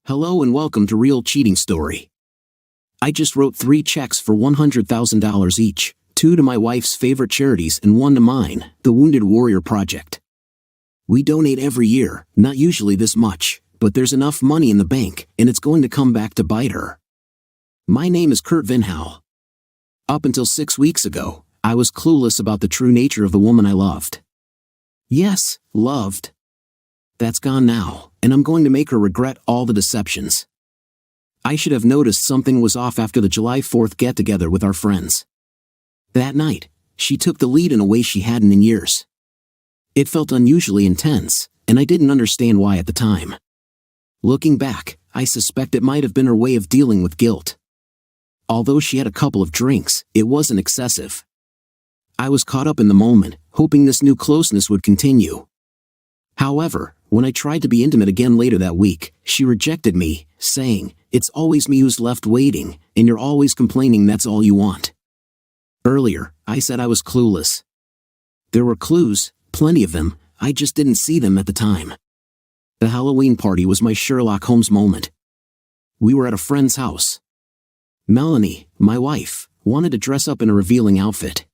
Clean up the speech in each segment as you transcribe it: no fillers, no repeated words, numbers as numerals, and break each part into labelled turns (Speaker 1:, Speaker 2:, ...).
Speaker 1: Hello and welcome to Real Cheating Story. I just wrote 3 checks for $100,000 each, 2 to my wife's favorite charities and 1 to mine, the Wounded Warrior Project. We donate every year, not usually this much, but there's enough money in the bank, and it's going to come back to bite her. My name is Kurt Vinhal. Up until 6 weeks ago, I was clueless about the true nature of the woman I loved. Yes, loved. That's gone now, and I'm going to make her regret all the deceptions. I should have noticed something was off after the July 4th get-together with our friends. That night, she took the lead in a way she hadn't in years. It felt unusually intense, and I didn't understand why at the time. Looking back, I suspect it might have been her way of dealing with guilt. Although she had a couple of drinks, it wasn't excessive. I was caught up in the moment, hoping this new closeness would continue. However, when I tried to be intimate again later that week, she rejected me, saying, "It's always me who's left waiting, and you're always complaining that's all you want." Earlier, I said I was clueless. There were clues, plenty of them, I just didn't see them at the time. The Halloween party was my Sherlock Holmes moment. We were at a friend's house. Melanie, my wife, wanted to dress up in a revealing outfit.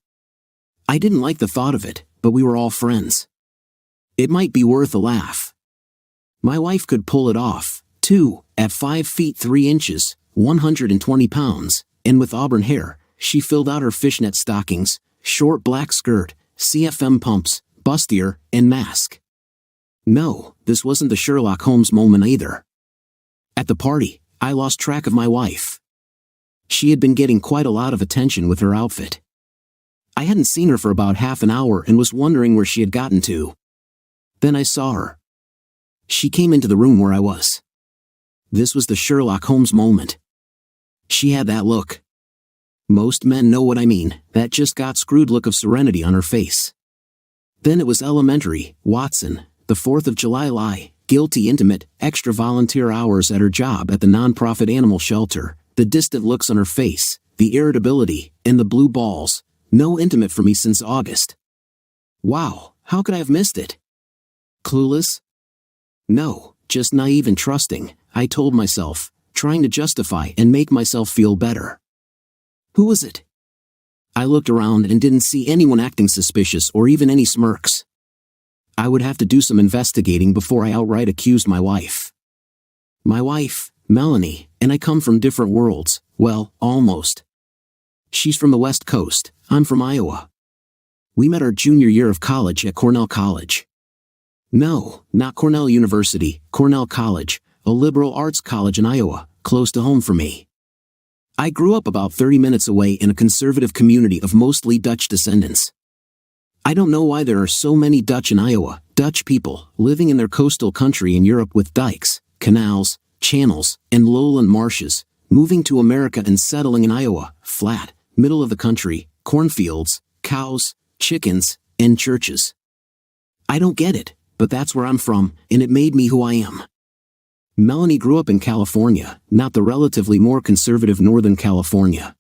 Speaker 1: I didn't like the thought of it, but we were all friends. It might be worth a laugh. My wife could pull it off, too, at 5 feet 3 inches, 120 pounds, and with auburn hair, she filled out her fishnet stockings, short black skirt, CFM pumps, bustier, and mask. No, this wasn't the Sherlock Holmes moment either. At the party, I lost track of my wife. She had been getting quite a lot of attention with her outfit. I hadn't seen her for about half an hour and was wondering where she had gotten to. Then I saw her. She came into the room where I was. This was the Sherlock Holmes moment. She had that look. Most men know what I mean, that just got screwed look of serenity on her face. Then it was elementary, Watson, the 4th of July lie, guilty intimate, extra volunteer hours at her job at the nonprofit animal shelter, the distant looks on her face, the irritability, and the blue balls. No intimate for me since August. Wow, how could I have missed it? Clueless? No, just naive and trusting, I told myself, trying to justify and make myself feel better. Who was it? I looked around and didn't see anyone acting suspicious or even any smirks. I would have to do some investigating before I outright accused my wife. My wife, Melanie, and I come from different worlds, well, almost. She's from the West Coast, I'm from Iowa. We met our junior year of college at Cornell College. No, not Cornell University, Cornell College, a liberal arts college in Iowa, close to home for me. I grew up about 30 minutes away in a conservative community of mostly Dutch descendants. I don't know why there are so many Dutch in Iowa, Dutch people, living in their coastal country in Europe with dikes, canals, channels, and lowland marshes, moving to America and settling in Iowa, flat, middle of the country, cornfields, cows, chickens, and churches. I don't get it. But that's where I'm from, and it made me who I am. Melanie grew up in California, not the relatively more conservative Northern California.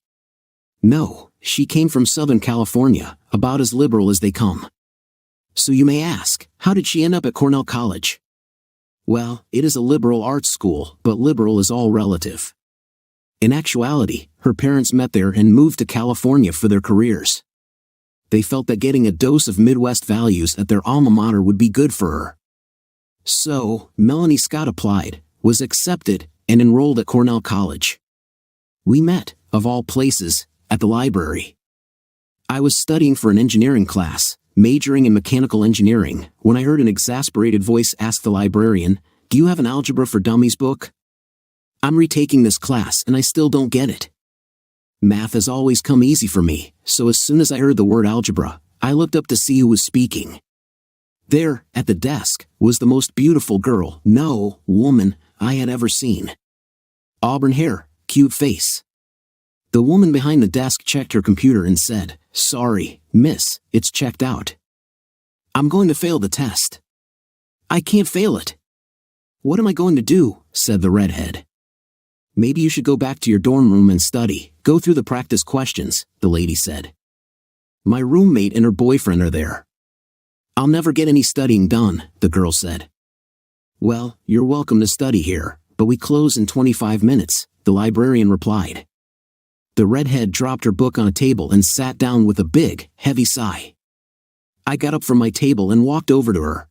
Speaker 1: No, she came from Southern California, about as liberal as they come. So you may ask, how did she end up at Cornell College? Well, it is a liberal arts school, but liberal is all relative. In actuality, her parents met there and moved to California for their careers. They felt that getting a dose of Midwest values at their alma mater would be good for her. So, Melanie Scott applied, was accepted, and enrolled at Cornell College. We met, of all places, at the library. I was studying for an engineering class, majoring in mechanical engineering, when I heard an exasperated voice ask the librarian, "Do you have an Algebra for Dummies book? I'm retaking this class and I still don't get it." Math has always come easy for me, so as soon as I heard the word algebra, I looked up to see who was speaking. There, at the desk, was the most beautiful girl, no, woman, I had ever seen. Auburn hair, cute face. The woman behind the desk checked her computer and said, "Sorry, miss, it's checked out." "I'm going to fail the test." "I can't fail it." "What am I going to do?" said the redhead. "Maybe you should go back to your dorm room and study, go through the practice questions," the lady said. "My roommate and her boyfriend are there." "I'll never get any studying done," the girl said. "Well, you're welcome to study here, but we close in 25 minutes, the librarian replied. The redhead dropped her book on a table and sat down with a big, heavy sigh. I got up from my table and walked over to her.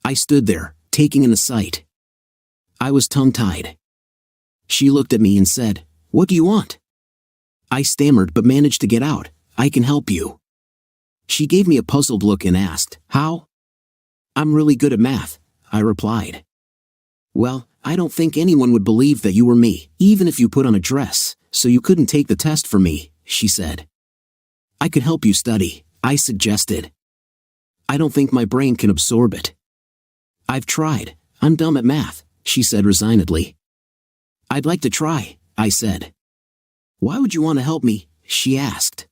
Speaker 1: I stood there, taking in the sight. I was tongue-tied. She looked at me and said, "What do you want?" I stammered but managed to get out, "I can help you." She gave me a puzzled look and asked, "How?" "I'm really good at math," I replied. "Well, I don't think anyone would believe that you were me, even if you put on a dress, so you couldn't take the test for me," she said. "I could help you study," I suggested. "I don't think my brain can absorb it." "I've tried, I'm dumb at math," she said resignedly. "I'd like to try," I said. "Why would you want to help me?" she asked.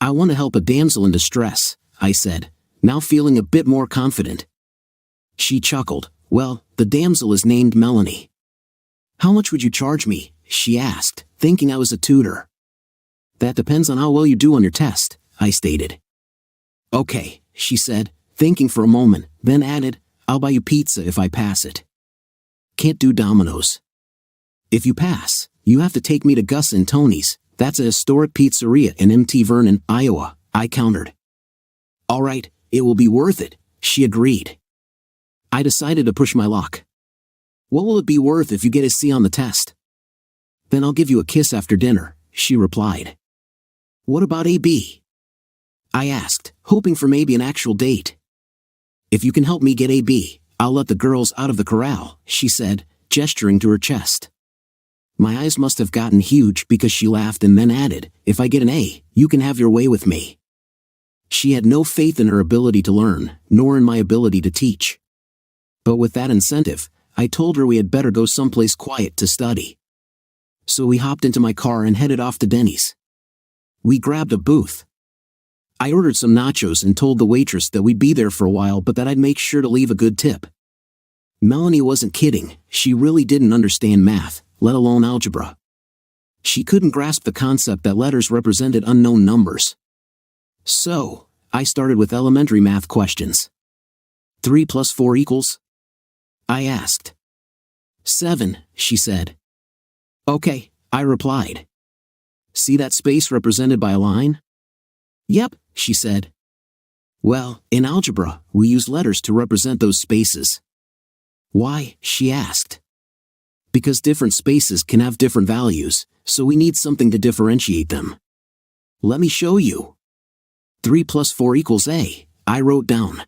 Speaker 1: "I want to help a damsel in distress," I said, now feeling a bit more confident. She chuckled. "Well, the damsel is named Melanie." "How much would you charge me?" she asked, thinking I was a tutor. "That depends on how well you do on your test," I stated. "Okay," she said, thinking for a moment, then added, "I'll buy you pizza if I pass it." "Can't do Domino's." "If you pass, you have to take me to Gus and Tony's, that's a historic pizzeria in Mt. Vernon, Iowa," I countered. "All right, it will be worth it," she agreed. I decided to push my luck. "What will it be worth if you get a C on the test?" "Then I'll give you a kiss after dinner," she replied. "What about AB?" I asked, hoping for maybe an actual date. "If you can help me get AB, I'll let the girls out of the corral," she said, gesturing to her chest. My eyes must have gotten huge because she laughed and then added, "If I get an A, you can have your way with me." She had no faith in her ability to learn, nor in my ability to teach. But with that incentive, I told her we had better go someplace quiet to study. So we hopped into my car and headed off to Denny's. We grabbed a booth. I ordered some nachos and told the waitress that we'd be there for a while but that I'd make sure to leave a good tip. Melanie wasn't kidding, she really didn't understand math, let alone algebra. She couldn't grasp the concept that letters represented unknown numbers. So, I started with elementary math questions. 3 plus 4 equals? I asked. 7, she said. Okay, I replied. See that space represented by a line? Yep, she said. Well, in algebra, we use letters to represent those spaces. Why? She asked. Because different spaces can have different values, so we need something to differentiate them. Let me show you. 3 plus 4 equals A, I wrote down.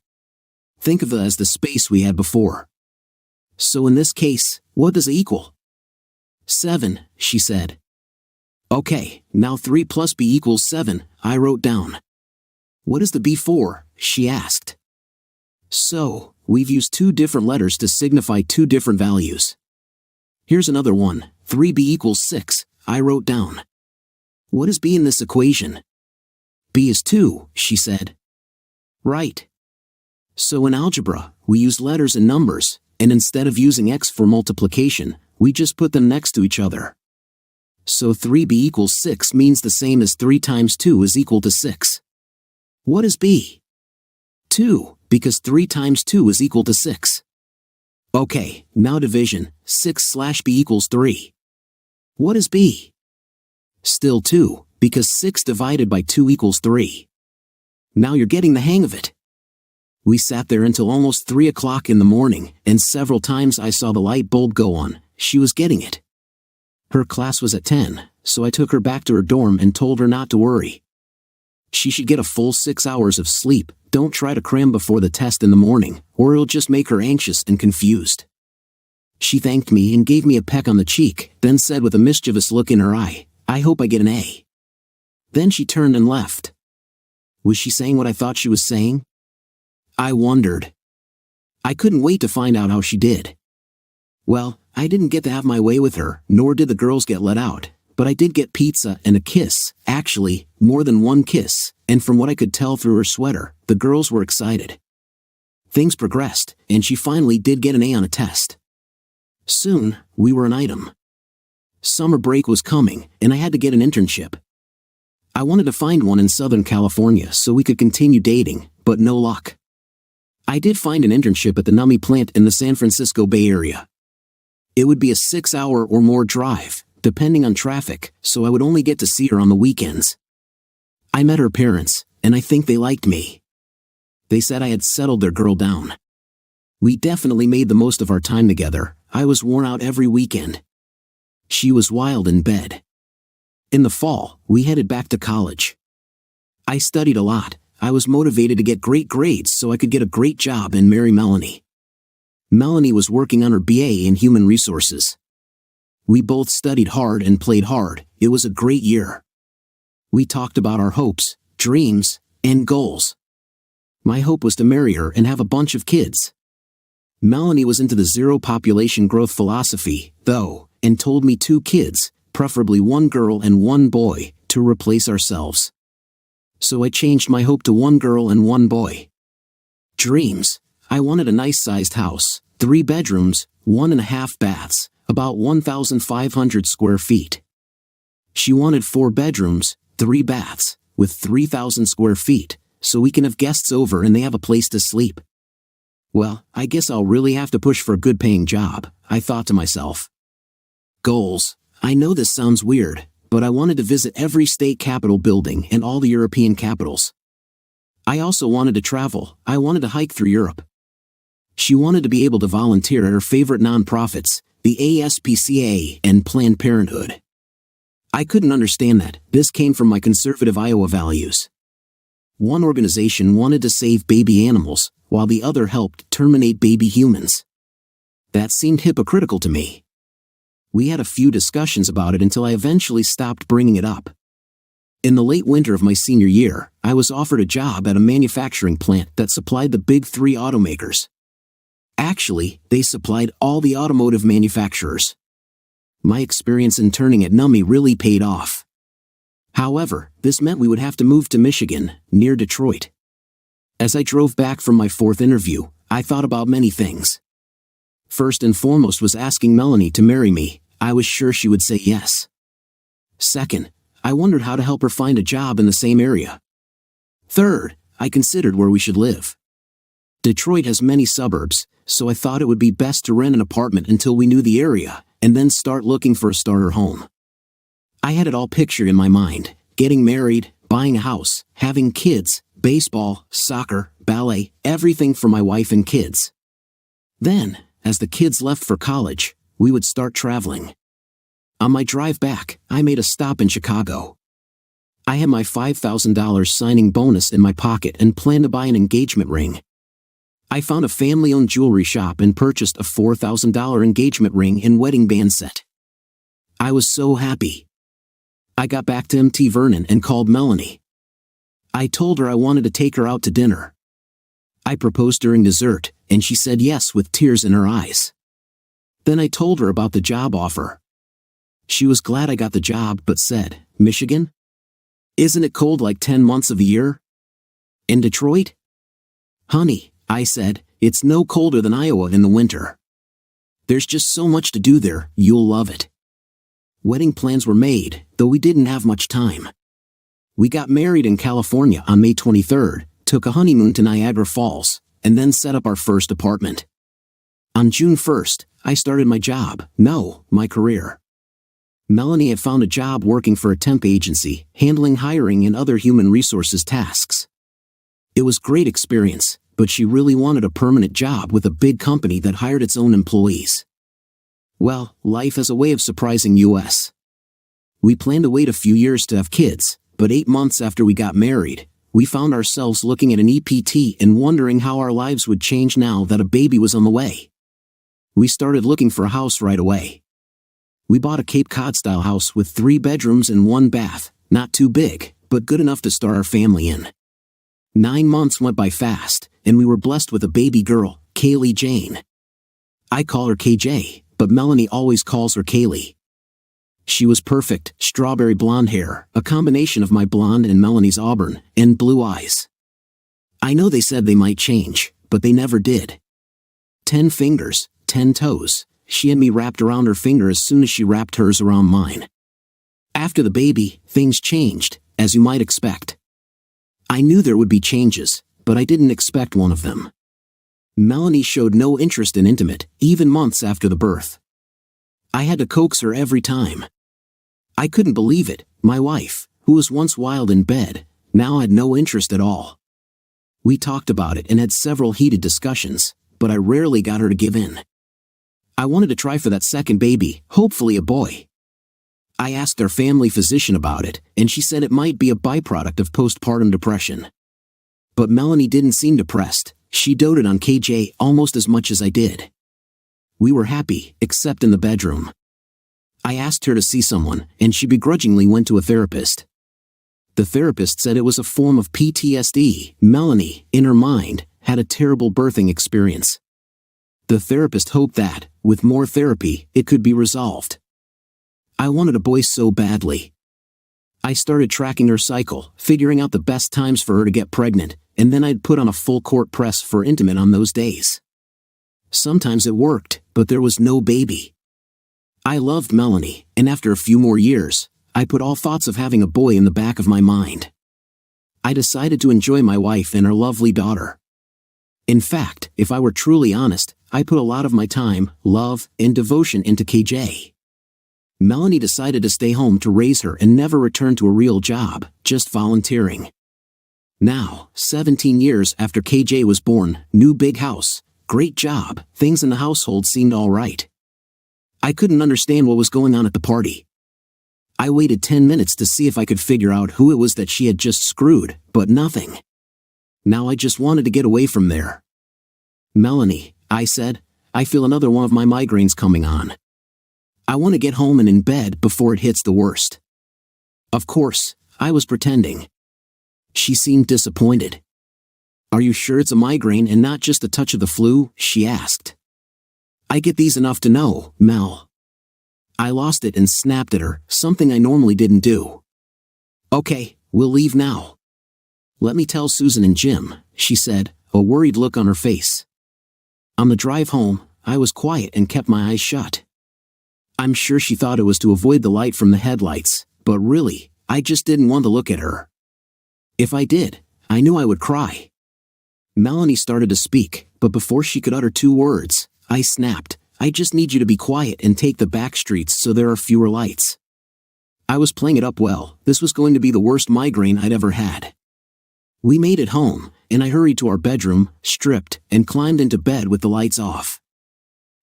Speaker 1: Think of it as the space we had before. So in this case, what does A equal? 7, she said. Okay, now 3 plus B equals 7, I wrote down. What is the B for? She asked. So, we've used 2 different letters to signify 2 different values. Here's another one, 3B equals 6, I wrote down. What is B in this equation? B is 2, she said. Right. So in algebra, we use letters and numbers, and instead of using X for multiplication, we just put them next to each other. So 3B equals 6 means the same as 3 times 2 is equal to 6. What is B? 2, because 3 times 2 is equal to 6. Okay, now division, 6/B equals 3. What is B? Still 2, because 6 divided by 2 equals 3. Now you're getting the hang of it. We sat there until almost 3 o'clock in the morning, and several times I saw the light bulb go on. She was getting it. Her class was at 10, so I took her back to her dorm and told her not to worry. She should get a full 6 hours of sleep. Don't try to cram before the test in the morning, or it'll just make her anxious and confused. She thanked me and gave me a peck on the cheek, then said with a mischievous look in her eye, I hope I get an A. Then she turned and left. Was she saying what I thought she was saying? I wondered. I couldn't wait to find out how she did. Well, I didn't get to have my way with her, nor did the girls get let out, but I did get pizza and a kiss, actually, more than one kiss, and from what I could tell through her sweater, the girls were excited. Things progressed, and she finally did get an A on a test. Soon, we were an item. Summer break was coming, and I had to get an internship. I wanted to find one in Southern California so we could continue dating, but no luck. I did find an internship at the Nummy plant in the San Francisco Bay Area. It would be a 6-hour or more drive, depending on traffic, so I would only get to see her on the weekends. I met her parents, and I think they liked me. They said I had settled their girl down. We definitely made the most of our time together. I was worn out every weekend. She was wild in bed. In the fall, we headed back to college. I studied a lot. I was motivated to get great grades so I could get a great job and marry Melanie. Melanie was working on her BA in Human Resources. We both studied hard and played hard. It was a great year. We talked about our hopes, dreams, and goals. My hope was to marry her and have a bunch of kids. Melanie was into the zero population growth philosophy, though, and told me 2 kids, preferably 1 girl and 1 boy, to replace ourselves. So I changed my hope to 1 girl and 1 boy. Dreams. I wanted a nice-sized house, 3 bedrooms, 1.5 baths, about 1,500 square feet. She wanted 4 bedrooms, 3 baths, with 3,000 square feet, so we can have guests over and they have a place to sleep. Well, I guess I'll really have to push for a good-paying job, I thought to myself. Goals. I know this sounds weird, but I wanted to visit every state capitol building and all the European capitals. I also wanted to travel. I wanted to hike through Europe. She wanted to be able to volunteer at her favorite nonprofits, the ASPCA and Planned Parenthood. I couldn't understand that. This came from my conservative Iowa values. One organization wanted to save baby animals, while the other helped terminate baby humans. That seemed hypocritical to me. We had a few discussions about it until I eventually stopped bringing it up. In the late winter of my senior year, I was offered a job at a manufacturing plant that supplied the big 3 automakers. Actually, they supplied all the automotive manufacturers. My experience interning at NUMMI really paid off. However, this meant we would have to move to Michigan, near Detroit. As I drove back from my 4th interview, I thought about many things. First and foremost was asking Melanie to marry me. I was sure she would say yes. Second, I wondered how to help her find a job in the same area. Third, I considered where we should live. Detroit has many suburbs, so I thought it would be best to rent an apartment until we knew the area, and then start looking for a starter home. I had it all pictured in my mind: getting married, buying a house, having kids, baseball, soccer, ballet, everything for my wife and kids. Then, as the kids left for college, we would start traveling. On my drive back, I made a stop in Chicago. I had my $5,000 signing bonus in my pocket and planned to buy an engagement ring. I found a family-owned jewelry shop and purchased a $4,000 engagement ring and wedding band set. I was so happy. I got back to MT Vernon and called Melanie. I told her I wanted to take her out to dinner. I proposed during dessert, and she said yes with tears in her eyes. Then I told her about the job offer. She was glad I got the job but said, "Michigan? Isn't it cold like 10 months of the year? In Detroit?" "Honey," I said, "it's no colder than Iowa in the winter. There's just so much to do there, you'll love it." Wedding plans were made, though we didn't have much time. We got married in California on May 23rd, took a honeymoon to Niagara Falls, and then set up our first apartment. On June 1st, I started my job, my career. Melanie had found a job working for a temp agency, handling hiring and other human resources tasks. It was a great experience, but she really wanted a permanent job with a big company that hired its own employees. Well, life has a way of surprising us. We planned to wait a few years to have kids, but 8 months after we got married, we found ourselves looking at an EPT and wondering how our lives would change now that a baby was on the way. We started looking for a house right away. We bought a Cape Cod-style house with 3 bedrooms and 1 bath, not too big, but good enough to start our family in. 9 months went by fast, and we were blessed with a baby girl, Kaylee Jane. I call her KJ, but Melanie always calls her Kaylee. She was perfect, strawberry blonde hair, a combination of my blonde and Melanie's auburn, and blue eyes. I know they said they might change, but they never did. 10 fingers, 10 toes. She had me wrapped around her finger as soon as she wrapped hers around mine. After the baby, things changed, as you might expect. I knew there would be changes, but I didn't expect one of them. Melanie showed no interest in intimate, even months after the birth. I had to coax her every time. I couldn't believe it. My wife, who was once wild in bed, now had no interest at all. We talked about it and had several heated discussions, but I rarely got her to give in. I wanted to try for that second baby, hopefully a boy. I asked our family physician about it, and she said it might be a byproduct of postpartum depression. But Melanie didn't seem depressed. She doted on KJ almost as much as I did. We were happy, except in the bedroom. I asked her to see someone, and she begrudgingly went to a therapist. The therapist said it was a form of PTSD. Melanie, in her mind, had a terrible birthing experience. The therapist hoped that, with more therapy, it could be resolved. I wanted a boy so badly. I started tracking her cycle, figuring out the best times for her to get pregnant, and then I'd put on a full-court press for intimate on those days. Sometimes it worked, but there was no baby. I loved Melanie, and after a few more years, I put all thoughts of having a boy in the back of my mind. I decided to enjoy my wife and her lovely daughter. In fact, if I were truly honest, I put a lot of my time, love, and devotion into KJ. Melanie decided to stay home to raise her and never return to a real job, just volunteering. Now, 17 years after KJ was born, new big house, great job, things in the household seemed all right. I couldn't understand what was going on at the party. I waited 10 minutes to see if I could figure out who it was that she had just screwed, but nothing. Now I just wanted to get away from there. "Melanie," I said, "I feel another one of my migraines coming on. I want to get home and in bed before it hits the worst." Of course, I was pretending. She seemed disappointed. "Are you sure it's a migraine and not just a touch of the flu?" she asked. "I get these enough to know, Mel." I lost it and snapped at her, something I normally didn't do. "Okay, we'll leave now. Let me tell Susan and Jim," she said, a worried look on her face. On the drive home, I was quiet and kept my eyes shut. I'm sure she thought it was to avoid the light from the headlights, but really, I just didn't want to look at her. If I did, I knew I would cry. Melanie started to speak, but before she could utter 2 words, I snapped, "I just need you to be quiet and take the back streets so there are fewer lights." I was playing it up well. This was going to be the worst migraine I'd ever had. We made it home, and I hurried to our bedroom, stripped, and climbed into bed with the lights off.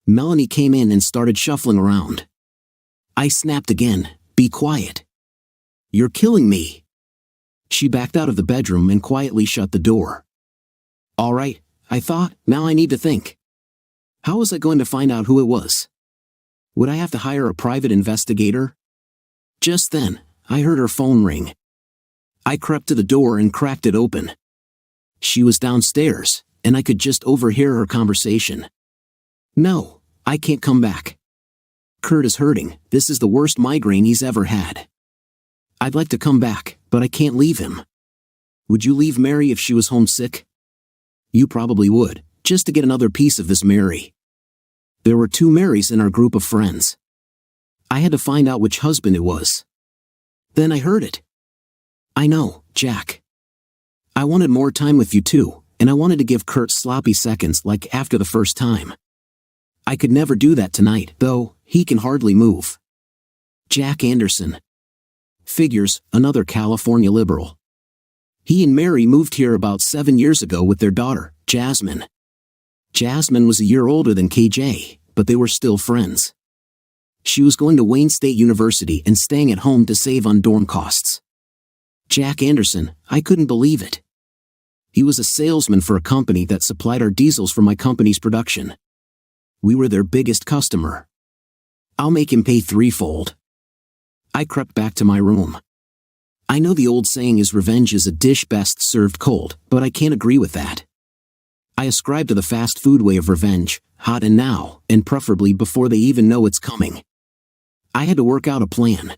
Speaker 1: Melanie came in and started shuffling around. I snapped again, "Be quiet. You're killing me." She backed out of the bedroom and quietly shut the door. All right, I thought, now I need to think. How was I going to find out who it was? Would I have to hire a private investigator? Just then, I heard her phone ring. I crept to the door and cracked it open. She was downstairs, and I could just overhear her conversation. "No, I can't come back. Kurt is hurting. This is the worst migraine he's ever had. I'd like to come back, but I can't leave him. Would you leave Mary if she was homesick?" You probably would, just to get another piece of this Mary. There were 2 Marys in our group of friends. I had to find out which husband it was. Then I heard it. "I know, Jack. I wanted more time with you too, and I wanted to give Kurt sloppy seconds like after the first time. I could never do that tonight, though, he can hardly move." Jack Anderson. Figures, another California liberal. He and Mary moved here about 7 years ago with their daughter, Jasmine. Jasmine was a year older than KJ, but they were still friends. She was going to Wayne State University and staying at home to save on dorm costs. Jack Anderson, I couldn't believe it. He was a salesman for a company that supplied our diesels for my company's production. We were their biggest customer. I'll make him pay 3-fold. I crept back to my room. I know the old saying is revenge is a dish best served cold, but I can't agree with that. I ascribe to the fast food way of revenge, hot and now, and preferably before they even know it's coming. I had to work out a plan.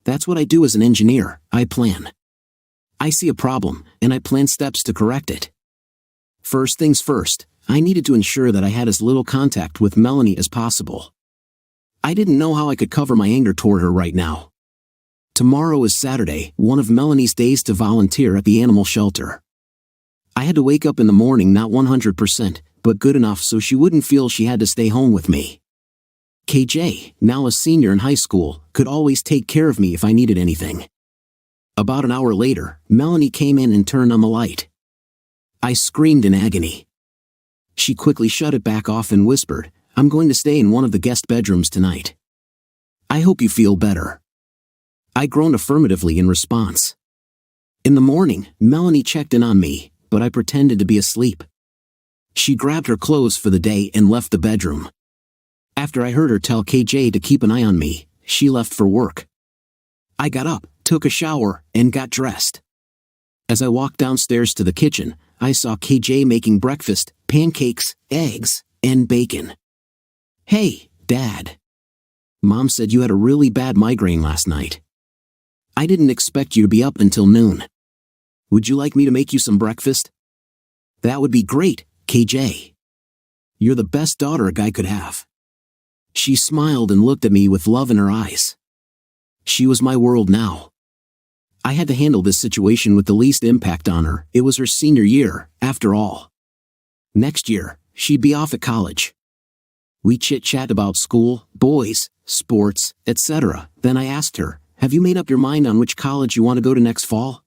Speaker 1: That's what I do as an engineer, I plan. I see a problem, and I plan steps to correct it. First things first, I needed to ensure that I had as little contact with Melanie as possible. I didn't know how I could cover my anger toward her right now. Tomorrow is Saturday, one of Melanie's days to volunteer at the animal shelter. I had to wake up in the morning not 100%, but good enough so she wouldn't feel she had to stay home with me. KJ, now a senior in high school, could always take care of me if I needed anything. About an hour later, Melanie came in and turned on the light. I screamed in agony. She quickly shut it back off and whispered, "I'm going to stay in one of the guest bedrooms tonight. I hope you feel better." I groaned affirmatively in response. In the morning, Melanie checked in on me, but I pretended to be asleep. She grabbed her clothes for the day and left the bedroom. After I heard her tell KJ to keep an eye on me, she left for work. I got up, took a shower, and got dressed. As I walked downstairs to the kitchen, I saw KJ making breakfast, pancakes, eggs, and bacon. "Hey, Dad. Mom said you had a really bad migraine last night. I didn't expect you to be up until noon. Would you like me to make you some breakfast?" "That would be great, KJ. You're the best daughter a guy could have." She smiled and looked at me with love in her eyes. She was my world now. I had to handle this situation with the least impact on her. It was her senior year, after all. Next year, she'd be off at college. We chit-chat about school, boys, sports, etc. Then I asked her, "Have you made up your mind on which college you want to go to next fall?"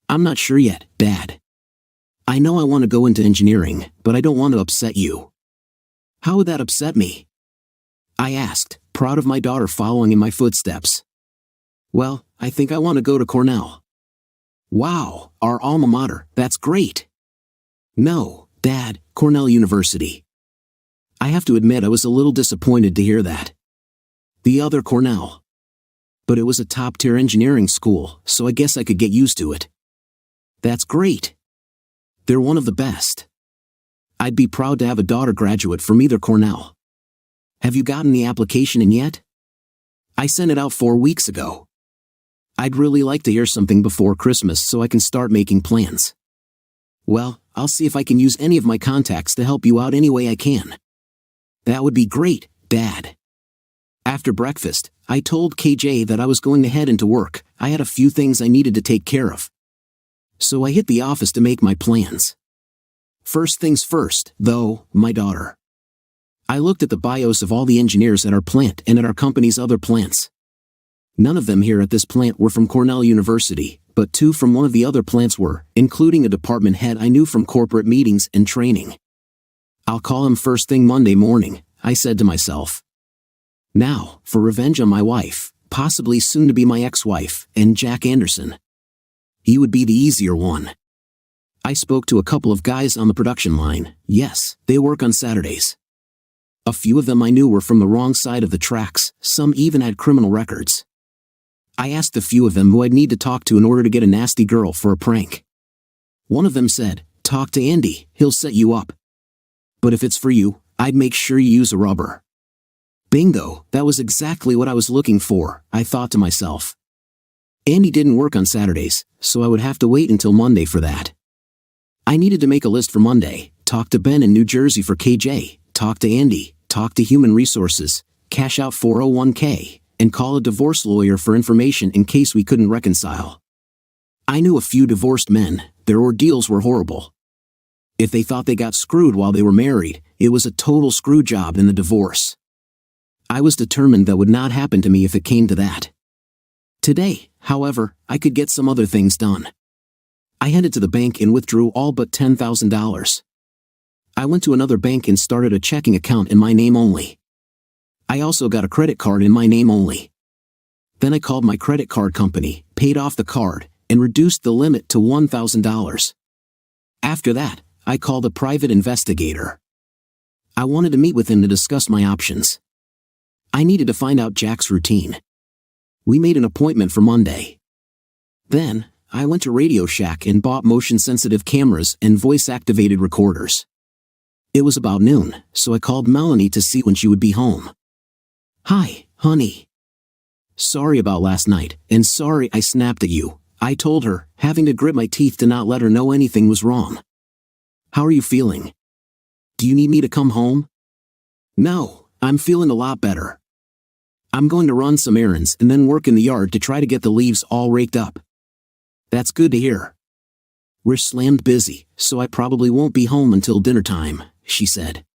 Speaker 1: "I'm not sure yet, Dad. I know I want to go into engineering, but I don't want to upset you." "How would that upset me?" I asked, proud of my daughter following in my footsteps. "Well, I think I want to go to Cornell." "Wow, our alma mater, that's great." "No, Dad, Cornell University." I have to admit I was a little disappointed to hear that. The other Cornell. But it was a top-tier engineering school, so I guess I could get used to it. "That's great. They're one of the best. I'd be proud to have a daughter graduate from either Cornell. Have you gotten the application in yet?" "I sent it out 4 weeks ago. I'd really like to hear something before Christmas so I can start making plans." "Well, I'll see if I can use any of my contacts to help you out any way I can." "That would be great, Dad." After breakfast, I told KJ that I was going to head into work. I had a few things I needed to take care of. So I hit the office to make my plans. First things first, though, my daughter. I looked at the bios of all the engineers at our plant and at our company's other plants. None of them here at this plant were from Cornell University, but 2 from one of the other plants were, including a department head I knew from corporate meetings and training. "I'll call him first thing Monday morning," I said to myself. Now, for revenge on my wife, possibly soon to be my ex-wife, and Jack Anderson. He would be the easier one. I spoke to a couple of guys on the production line. Yes, they work on Saturdays. A few of them I knew were from the wrong side of the tracks, some even had criminal records. I asked a few of them who I'd need to talk to in order to get a nasty girl for a prank. One of them said, "Talk to Andy, he'll set you up. But if it's for you, I'd make sure you use a rubber." Bingo, that was exactly what I was looking for, I thought to myself. Andy didn't work on Saturdays, so I would have to wait until Monday for that. I needed to make a list for Monday, talk to Ben in New Jersey for KJ, talk to Andy, talk to Human Resources, cash out 401k, and call a divorce lawyer for information in case we couldn't reconcile. I knew a few divorced men. Their ordeals were horrible. If they thought they got screwed while they were married, it was a total screw job in the divorce. I was determined that would not happen to me if it came to that. Today, however, I could get some other things done. I headed to the bank and withdrew all but $10,000. I went to another bank and started a checking account in my name only. I also got a credit card in my name only. Then I called my credit card company, paid off the card, and reduced the limit to $1,000. After that, I called a private investigator. I wanted to meet with him to discuss my options. I needed to find out Jack's routine. We made an appointment for Monday. Then, I went to Radio Shack and bought motion-sensitive cameras and voice-activated recorders. It was about noon, so I called Melanie to see when she would be home. "Hi, honey. Sorry about last night, and sorry I snapped at you," I told her, having to grit my teeth to not let her know anything was wrong. "How are you feeling? Do you need me to come home?" "No, I'm feeling a lot better. I'm going to run some errands and then work in the yard to try to get the leaves all raked up." "That's good to hear. We're slammed busy, so I probably won't be home until dinner time," she said.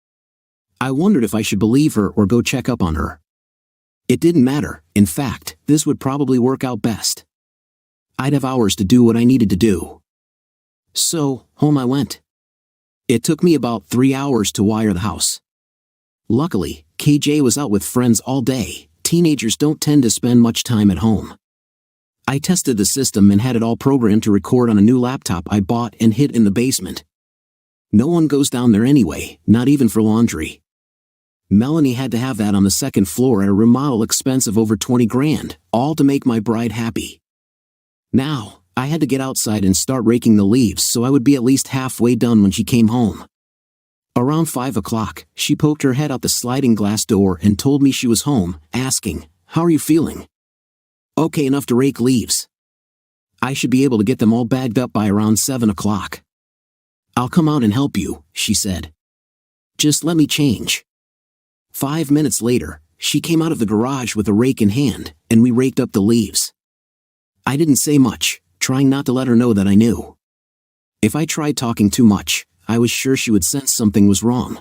Speaker 1: I wondered if I should believe her or go check up on her. It didn't matter. In fact, this would probably work out best. I'd have hours to do what I needed to do. So, home I went. It took me about 3 hours to wire the house. Luckily, KJ was out with friends all day. Teenagers don't tend to spend much time at home. I tested the system and had it all programmed to record on a new laptop I bought and hid in the basement. No one goes down there anyway, not even for laundry. Melanie had to have that on the second floor at a remodel expense of over 20 grand, all to make my bride happy. Now, I had to get outside and start raking the leaves so I would be at least halfway done when she came home. Around 5 o'clock, she poked her head out the sliding glass door and told me she was home, asking, "How are you feeling?" "Okay enough to rake leaves. I should be able to get them all bagged up by around 7 o'clock. "I'll come out and help you," she said. "Just let me change." 5 minutes later, she came out of the garage with a rake in hand, and we raked up the leaves. I didn't say much, trying not to let her know that I knew. If I tried talking too much, I was sure she would sense something was wrong.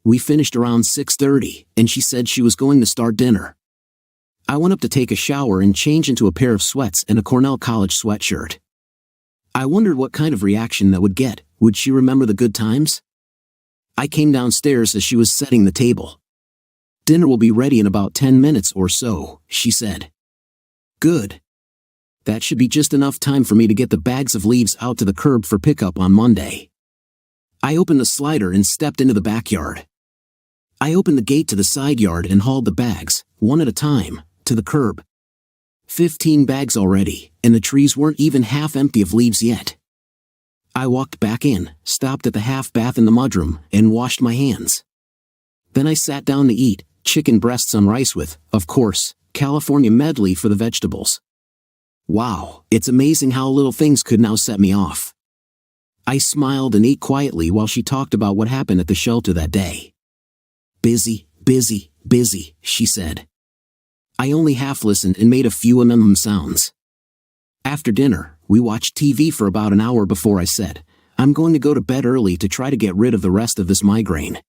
Speaker 1: We finished around 6:30, and she said she was going to start dinner. I went up to take a shower and change into a pair of sweats and a Cornell College sweatshirt. I wondered what kind of reaction that would get. Would she remember the good times? I came downstairs as she was setting the table. "Dinner will be ready in about 10 minutes or so," she said. "Good. That should be just enough time for me to get the bags of leaves out to the curb for pickup on Monday." I opened the slider and stepped into the backyard. I opened the gate to the side yard and hauled the bags, one at a time, to the curb. 15 bags already, and the trees weren't even half empty of leaves yet. I walked back in, stopped at the half bath in the mudroom, and washed my hands. Then I sat down to eat, chicken breasts on rice with, of course, California medley for the vegetables. Wow, it's amazing how little things could now set me off. I smiled and ate quietly while she talked about what happened at the shelter that day. "Busy, busy, busy," she said. I only half listened and made a few sounds. After dinner, we watched TV for about an hour before I said, "I'm going to go to bed early to try to get rid of the rest of this migraine.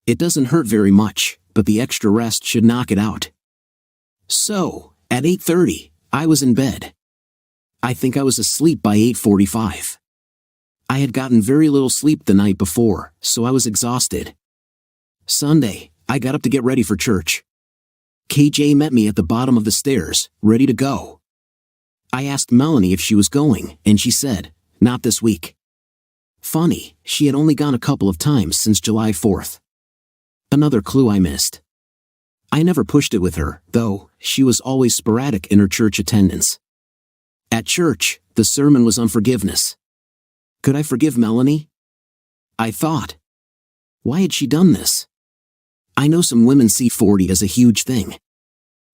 Speaker 1: It doesn't hurt very much, but the extra rest should knock it out." So, at 8:30, I was in bed. I think I was asleep by 8:45. I had gotten very little sleep the night before, so I was exhausted. Sunday, I got up to get ready for church. KJ met me at the bottom of the stairs, ready to go. I asked Melanie if she was going, and she said, "Not this week." Funny, she had only gone a couple of times since July 4th. Another clue I missed. I never pushed it with her, though. She was always sporadic in her church attendance. At church, the sermon was on forgiveness. Could I forgive Melanie? I thought. Why had she done this? I know some women see 40 as a huge thing.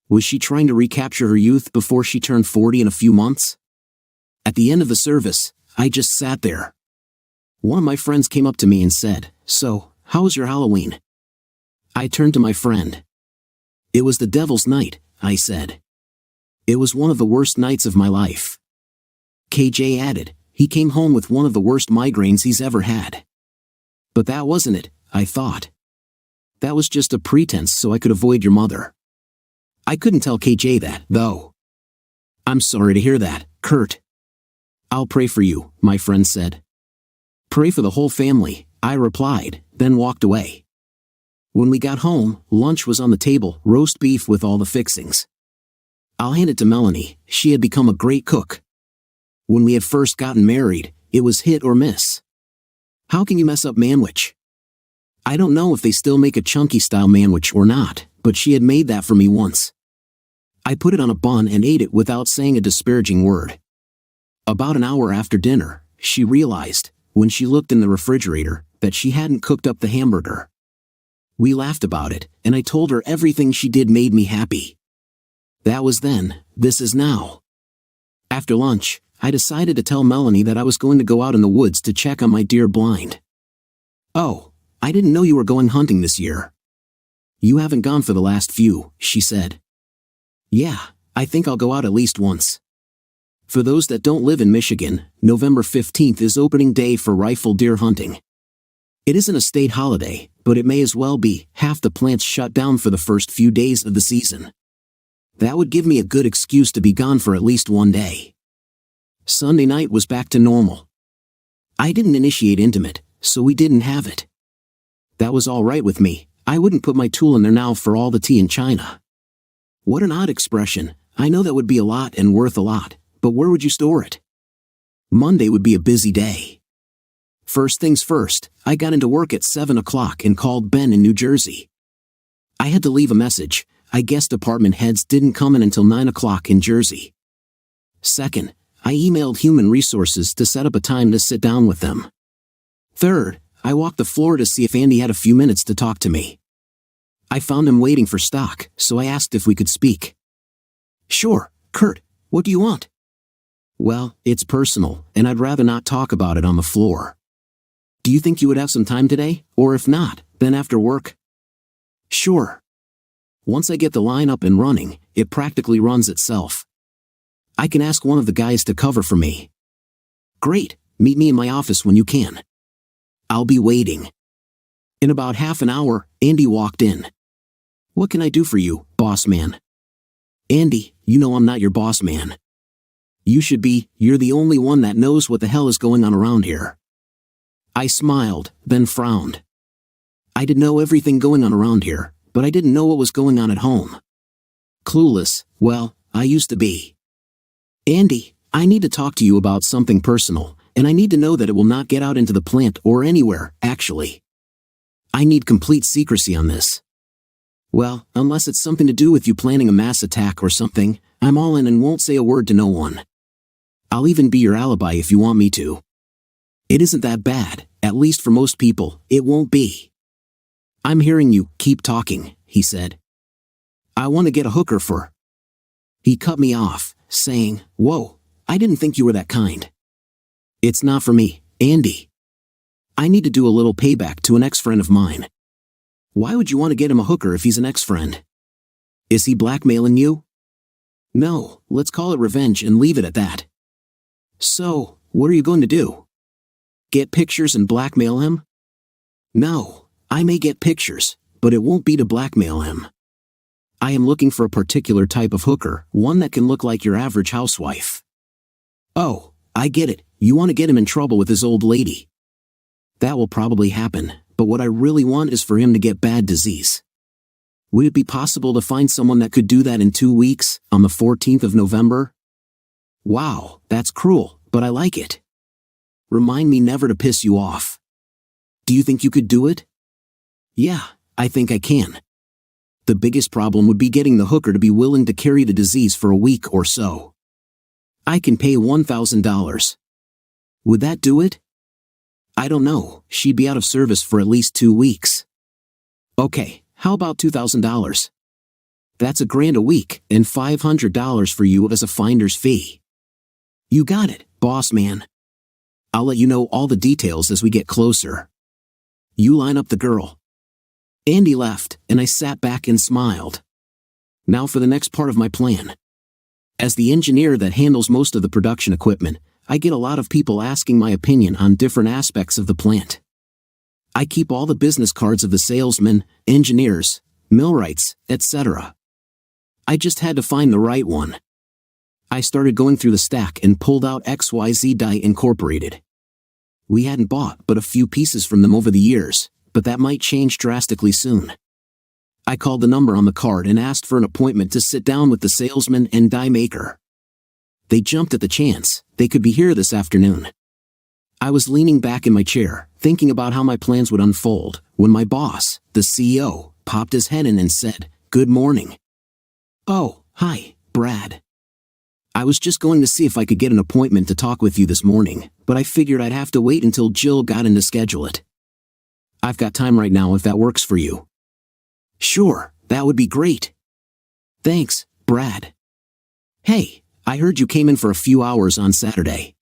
Speaker 1: Was she trying to recapture her youth before she turned 40 in a few months? At the end of the service, I just sat there. One of my friends came up to me and said, "So, how was your Halloween?" I turned to my friend. "It was the devil's night," I said. "It was one of the worst nights of my life." KJ added, "He came home with one of the worst migraines he's ever had." But that wasn't it, I thought. That was just a pretense so I could avoid your mother. I couldn't tell KJ that, though. "I'm sorry to hear that, Kurt." "I'll pray for you," my friend said. "Pray for the whole family," I replied, then walked away. When we got home, lunch was on the table, roast beef with all the fixings. I'll hand it to Melanie, she had become a great cook. When we had first gotten married, it was hit or miss. How can you mess up manwich? I don't know if they still make a chunky-style manwich or not, but she had made that for me once. I put it on a bun and ate it without saying a disparaging word. About an hour after dinner, she realized, when she looked in the refrigerator, that she hadn't cooked up the hamburger. We laughed about it, and I told her everything she did made me happy. That was then, this is now. After lunch, I decided to tell Melanie that I was going to go out in the woods to check on my deer blind. "Oh, I didn't know you were going hunting this year." "You haven't gone for the last few," she said. "Yeah, I think I'll go out at least once." For those that don't live in Michigan, November 15th is opening day for rifle deer hunting. It isn't a state holiday, but it may as well be. Half the plant's shut down for the first few days of the season. That would give me a good excuse to be gone for at least one day. Sunday night was back to normal. I didn't initiate intimate, so we didn't have it. That was all right with me. I wouldn't put my tool in there now for all the tea in China. What an odd expression. I know that would be a lot and worth a lot, but where would you store it? Monday would be a busy day. First things first, I got into work at 7 o'clock and called Ben in New Jersey. I had to leave a message. I guess department heads didn't come in until 9 o'clock in Jersey. Second, I emailed Human Resources to set up a time to sit down with them. Third, I walked the floor to see if Andy had a few minutes to talk to me. I found him waiting for stock, so I asked if we could speak. Sure, Kurt, what do you want? Well, it's personal, and I'd rather not talk about it on the floor. Do you think you would have some time today, or if not, then after work? Sure. Once I get the line up and running, it practically runs itself. I can ask one of the guys to cover for me. Great, meet me in my office when you can. I'll be waiting. In about half an hour, Andy walked in. What can I do for you, boss man? Andy, you know I'm not your boss man. You should be. You're the only one that knows what the hell is going on around here. I smiled, then frowned. I did know everything going on around here, but I didn't know what was going on at home. Clueless, well, I used to be. Andy, I need to talk to you about something personal, and I need to know that it will not get out into the plant or anywhere, actually. I need complete secrecy on this. Well, unless it's something to do with you planning a mass attack or something, I'm all in and won't say a word to no one. I'll even be your alibi if you want me to. It isn't that bad, at least for most people, it won't be. I'm hearing you, keep talking, he said. I want to get a hooker for. He cut me off, saying, whoa, I didn't think you were that kind. It's not for me, Andy. I need to do a little payback to an ex-friend of mine. Why would you want to get him a hooker if he's an ex-friend? Is he blackmailing you? No, let's call it revenge and leave it at that. So, what are you going to do? Get pictures and blackmail him? No, I may get pictures, but it won't be to blackmail him. I am looking for a particular type of hooker, one that can look like your average housewife. Oh, I get it, you want to get him in trouble with his old lady. That will probably happen, but what I really want is for him to get bad disease. Would it be possible to find someone that could do that in 2 weeks, on the 14th of November? Wow, that's cruel, but I like it. Remind me never to piss you off. Do you think you could do it? Yeah, I think I can. The biggest problem would be getting the hooker to be willing to carry the disease for a week or so. I can pay $1,000. Would that do it? I don't know, she'd be out of service for at least 2 weeks. Okay, how about $2,000? That's $1,000 a week, and $500 for you as a finder's fee. You got it, boss man. I'll let you know all the details as we get closer. You line up the girl. Andy left, and I sat back and smiled. Now for the next part of my plan. As the engineer that handles most of the production equipment, I get a lot of people asking my opinion on different aspects of the plant. I keep all the business cards of the salesmen, engineers, millwrights, etc. I just had to find the right one. I started going through the stack and pulled out XYZ Die Incorporated. We hadn't bought but a few pieces from them over the years, but that might change drastically soon. I called the number on the card and asked for an appointment to sit down with the salesman and die maker. They jumped at the chance they could be here this afternoon. I was leaning back in my chair, thinking about how my plans would unfold, when my boss, the CEO, popped his head in and said, "Good morning." "Oh, hi, Brad. I was just going to see if I could get an appointment to talk with you this morning, but I figured I'd have to wait until Jill got in to schedule it. I've got time right now if that works for you." "Sure, that would be great." "Thanks, Brad. Hey, I heard you came in for a few hours on Saturday.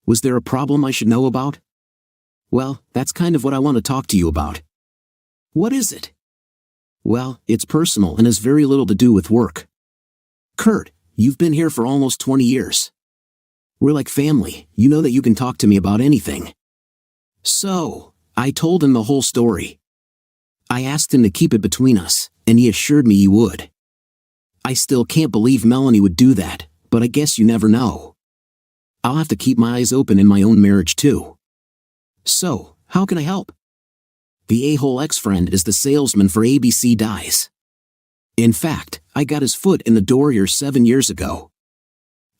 Speaker 1: Was there a problem I should know about?" "Well, that's kind of what I want to talk to you about." "What is it?" "Well, it's personal and has very little to do with work. Kurt, you've been here for almost 20 years. We're like family, you know that you can talk to me about anything. So, I told him the whole story. I asked him to keep it between us, and he assured me he would. I still can't believe Melanie would do that, but I guess you never know. I'll have to keep my eyes open in my own marriage too. So, how can I help? The a-hole ex-friend is the salesman for ABC Dyes. In fact, I got his foot in the door here 7 years ago.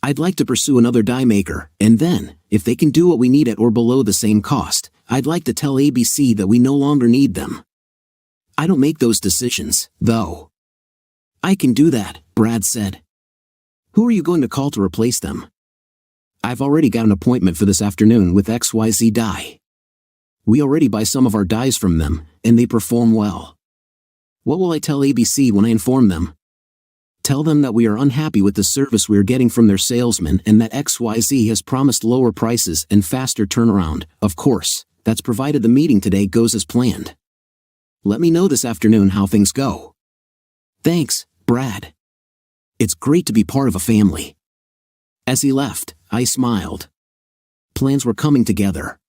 Speaker 1: I'd like to pursue another dye maker, and then, if they can do what we need at or below the same cost, I'd like to tell ABC that we no longer need them. I don't make those decisions, though. I can do that, Brad said. Who are you going to call to replace them? I've already got an appointment for this afternoon with XYZ Dye. We already buy some of our dyes from them, and they perform well. What will I tell ABC when I inform them? Tell them that we are unhappy with the service we are getting from their salesman and that XYZ has promised lower prices and faster turnaround. Of course, that's provided the meeting today goes as planned. Let me know this afternoon how things go. Thanks, Brad. It's great to be part of a family. As he left, I smiled. Plans were coming together.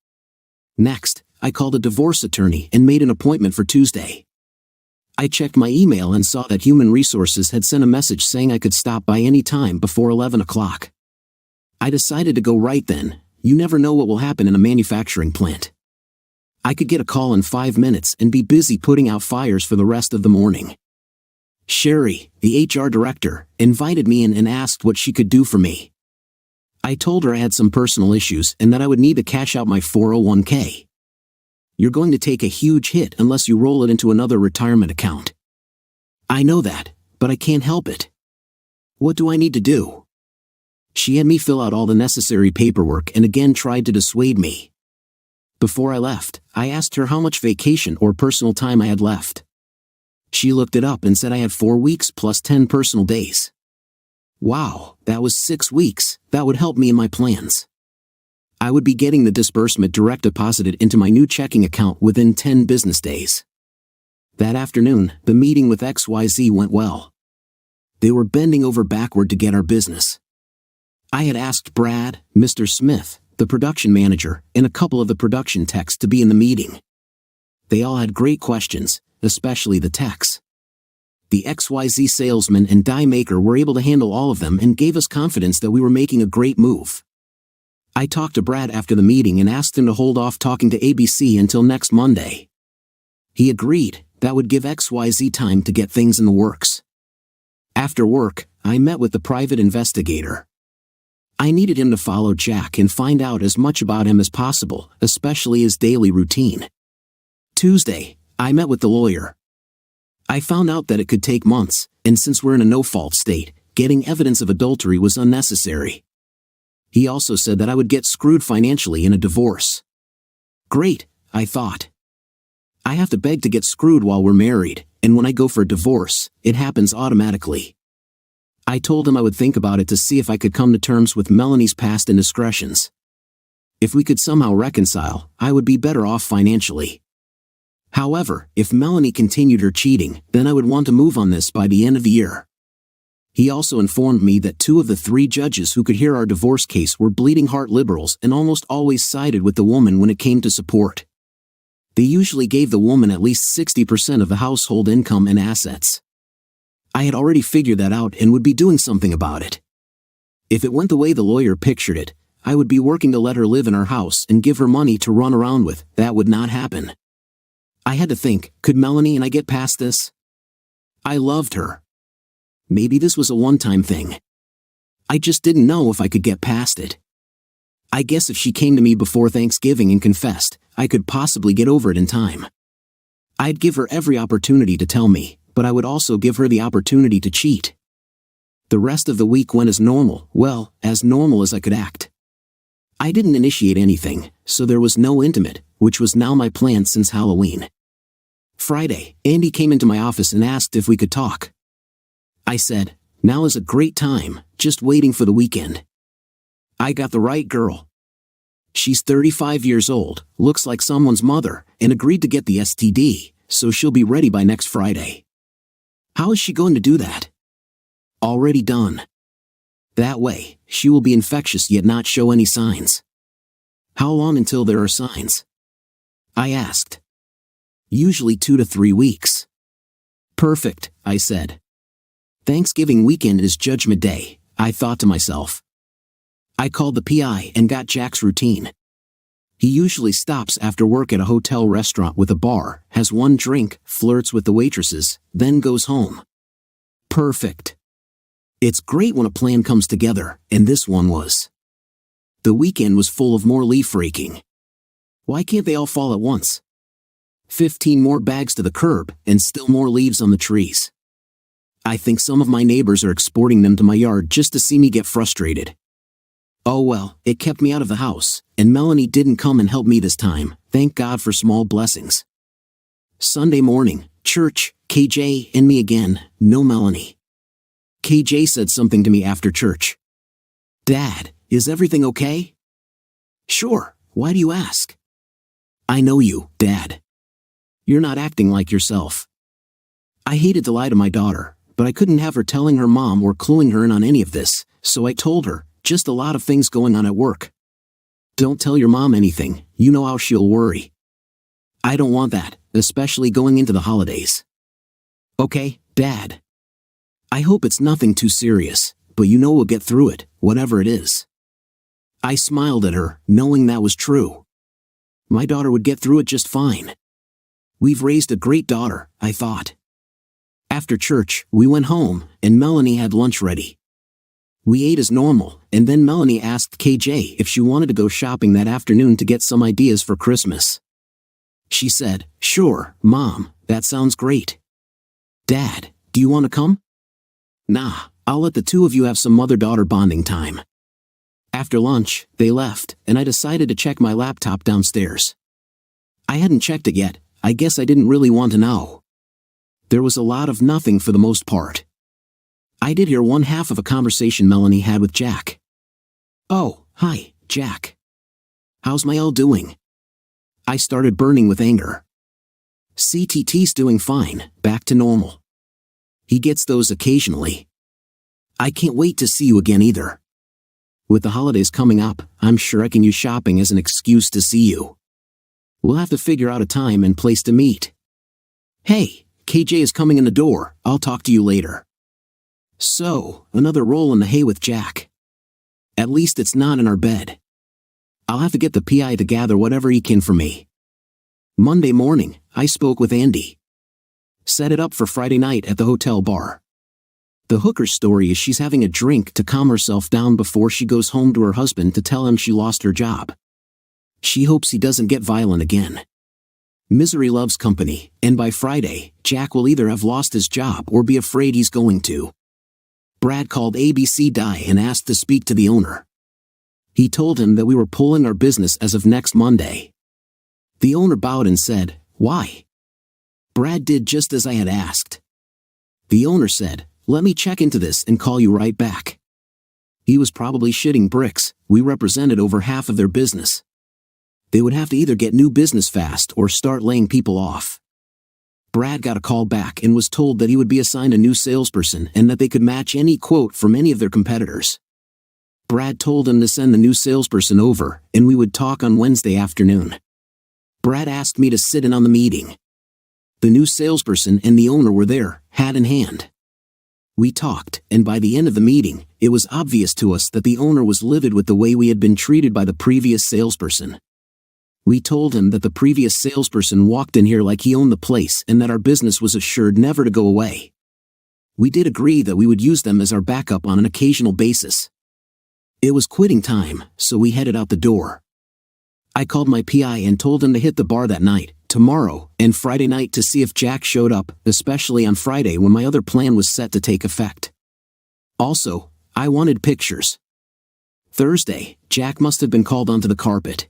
Speaker 1: Next, I called a divorce attorney and made an appointment for Tuesday. I checked my email and saw that Human Resources had sent a message saying I could stop by any time before 11 o'clock. I decided to go right then. You never know what will happen in a manufacturing plant. I could get a call in 5 minutes and be busy putting out fires for the rest of the morning. Sherry, the HR director, invited me in and asked what she could do for me. I told her I had some personal issues and that I would need to cash out my 401k. You're going to take a huge hit unless you roll it into another retirement account. I know that, but I can't help it. What do I need to do? She had me fill out all the necessary paperwork and again tried to dissuade me. Before I left, I asked her how much vacation or personal time I had left. She looked it up and said I had 4 weeks plus 10 personal days. Wow, that was 6 weeks. That would help me in my plans. I would be getting the disbursement direct deposited into my new checking account within 10 business days. That afternoon, the meeting with XYZ went well. They were bending over backward to get our business. I had asked Brad, Mr. Smith, the production manager, and a couple of the production techs to be in the meeting. They all had great questions, especially the techs. The XYZ salesman and dye maker were able to handle all of them and gave us confidence that we were making a great move. I talked to Brad after the meeting and asked him to hold off talking to ABC until next Monday. He agreed. That would give XYZ time to get things in the works. After work, I met with the private investigator. I needed him to follow Jack and find out as much about him as possible, especially his daily routine. Tuesday, I met with the lawyer. I found out that it could take months, and since we're in a no-fault state, getting evidence of adultery was unnecessary. He also said that I would get screwed financially in a divorce. Great, I thought. I have to beg to get screwed while we're married, and when I go for a divorce, it happens automatically. I told him I would think about it to see if I could come to terms with Melanie's past indiscretions. If we could somehow reconcile, I would be better off financially. However, if Melanie continued her cheating, then I would want to move on this by the end of the year. He also informed me that 2 of the 3 judges who could hear our divorce case were bleeding heart liberals and almost always sided with the woman when it came to support. They usually gave the woman at least 60% of the household income and assets. I had already figured that out and would be doing something about it. If it went the way the lawyer pictured it, I would be working to let her live in our house and give her money to run around with. That would not happen. I had to think, could Melanie and I get past this? I loved her. Maybe this was a one-time thing. I just didn't know if I could get past it. I guess if she came to me before Thanksgiving and confessed, I could possibly get over it in time. I'd give her every opportunity to tell me, but I would also give her the opportunity to cheat. The rest of the week went as normal, well, as normal as I could act. I didn't initiate anything, so there was no intimate, which was now my plan since Halloween. Friday, Andy came into my office and asked if we could talk. I said, now is a great time, just waiting for the weekend. I got the right girl. She's 35 years old, looks like someone's mother, and agreed to get the STD, so she'll be ready by next Friday. How is she going to do that? Already done. That way, she will be infectious yet not show any signs. How long until there are signs? I asked. Usually 2 to 3 weeks. Perfect, I said. Thanksgiving weekend is Judgment Day, I thought to myself. I called the PI and got Jack's routine. He usually stops after work at a hotel restaurant with a bar, has one drink, flirts with the waitresses, then goes home. Perfect. It's great when a plan comes together, and this one was. The weekend was full of more leaf raking. Why can't they all fall at once? 15 more bags to the curb, and still more leaves on the trees. I think some of my neighbors are exporting them to my yard just to see me get frustrated. Oh well, it kept me out of the house, and Melanie didn't come and help me this time, thank God for small blessings. Sunday morning, church, KJ and me again, no Melanie. KJ said something to me after church. Dad, is everything okay? Sure, why do you ask? I know you, Dad. You're not acting like yourself. I hated to lie to my daughter, but I couldn't have her telling her mom or cluing her in on any of this, so I told her, just a lot of things going on at work. Don't tell your mom anything, you know how she'll worry. I don't want that, especially going into the holidays. Okay, Dad. I hope it's nothing too serious, but you know we'll get through it, whatever it is. I smiled at her, knowing that was true. My daughter would get through it just fine. We've raised a great daughter, I thought. After church, we went home, and Melanie had lunch ready. We ate as normal, and then Melanie asked KJ if she wanted to go shopping that afternoon to get some ideas for Christmas. She said, "Sure, Mom, that sounds great." Dad, do you want to come? Nah, I'll let the two of you have some mother-daughter bonding time. After lunch, they left, and I decided to check my laptop downstairs. I hadn't checked it yet, I guess I didn't really want to know. There was a lot of nothing for the most part. I did hear one half of a conversation Melanie had with Jack. Oh, hi, Jack. How's my L doing? I started burning with anger. CTT's doing fine, back to normal. He gets those occasionally. I can't wait to see you again either. With the holidays coming up, I'm sure I can use shopping as an excuse to see you. We'll have to figure out a time and place to meet. Hey, KJ is coming in the door, I'll talk to you later. So, another roll in the hay with Jack. At least it's not in our bed. I'll have to get the PI to gather whatever he can for me. Monday morning, I spoke with Andy. Set it up for Friday night at the hotel bar. The hooker's story is she's having a drink to calm herself down before she goes home to her husband to tell him she lost her job. She hopes he doesn't get violent again. Misery loves company, and by Friday, Jack will either have lost his job or be afraid he's going to. Brad called ABC Die and asked to speak to the owner. He told him that we were pulling our business as of next Monday. The owner bowed and said, "Why?" Brad did just as I had asked. The owner said, "Let me check into this and call you right back." He was probably shitting bricks, we represented over half of their business. They would have to either get new business fast or start laying people off. Brad got a call back and was told that he would be assigned a new salesperson and that they could match any quote from any of their competitors. Brad told him to send the new salesperson over, and we would talk on Wednesday afternoon. Brad asked me to sit in on the meeting. The new salesperson and the owner were there, hat in hand. We talked, and by the end of the meeting, it was obvious to us that the owner was livid with the way we had been treated by the previous salesperson. We told him that the previous salesperson walked in here like he owned the place and that our business was assured never to go away. We did agree that we would use them as our backup on an occasional basis. It was quitting time, so we headed out the door. I called my PI and told him to hit the bar that night, tomorrow, and Friday night to see if Jack showed up, especially on Friday when my other plan was set to take effect. Also, I wanted pictures. Thursday, Jack must have been called onto the carpet.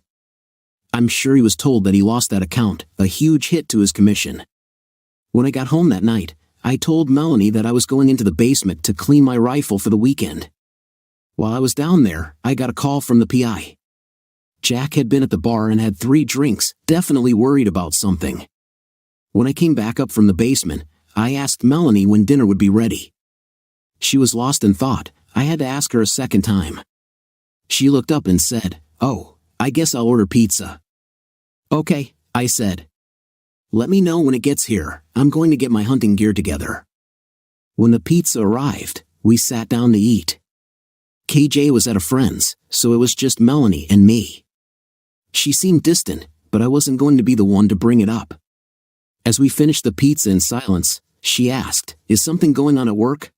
Speaker 1: I'm sure he was told that he lost that account, a huge hit to his commission. When I got home that night, I told Melanie that I was going into the basement to clean my rifle for the weekend. While I was down there, I got a call from the PI. Jack had been at the bar and had 3 drinks, definitely worried about something. When I came back up from the basement, I asked Melanie when dinner would be ready. She was lost in thought, I had to ask her a second time. She looked up and said, "Oh, I guess I'll order pizza." "Okay, I said. Let me know when it gets here. I'm going to get my hunting gear together. When the pizza arrived, we sat down to eat. KJ was at a friend's, so it was just Melanie and me. She seemed distant, but I wasn't going to be the one to bring it up. As we finished the pizza in silence, she asked, "Is something going on at work?"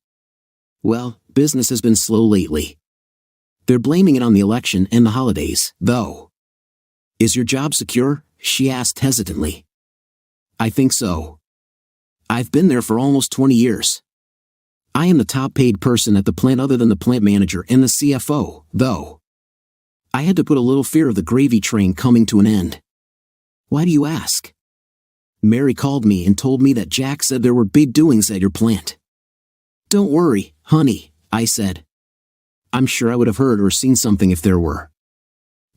Speaker 1: "Well, business has been slow lately. They're blaming it on the election and the holidays, though." "Is your job secure?" she asked hesitantly. "I think so. I've been there for almost 20 years. I am the top paid person at the plant other than the plant manager and the CFO, though. I had to put a little fear of the gravy train coming to an end." "Why do you ask?" "Mary called me and told me that Jack said there were big doings at your plant." "Don't worry, honey," I said. "I'm sure I would have heard or seen something if there were.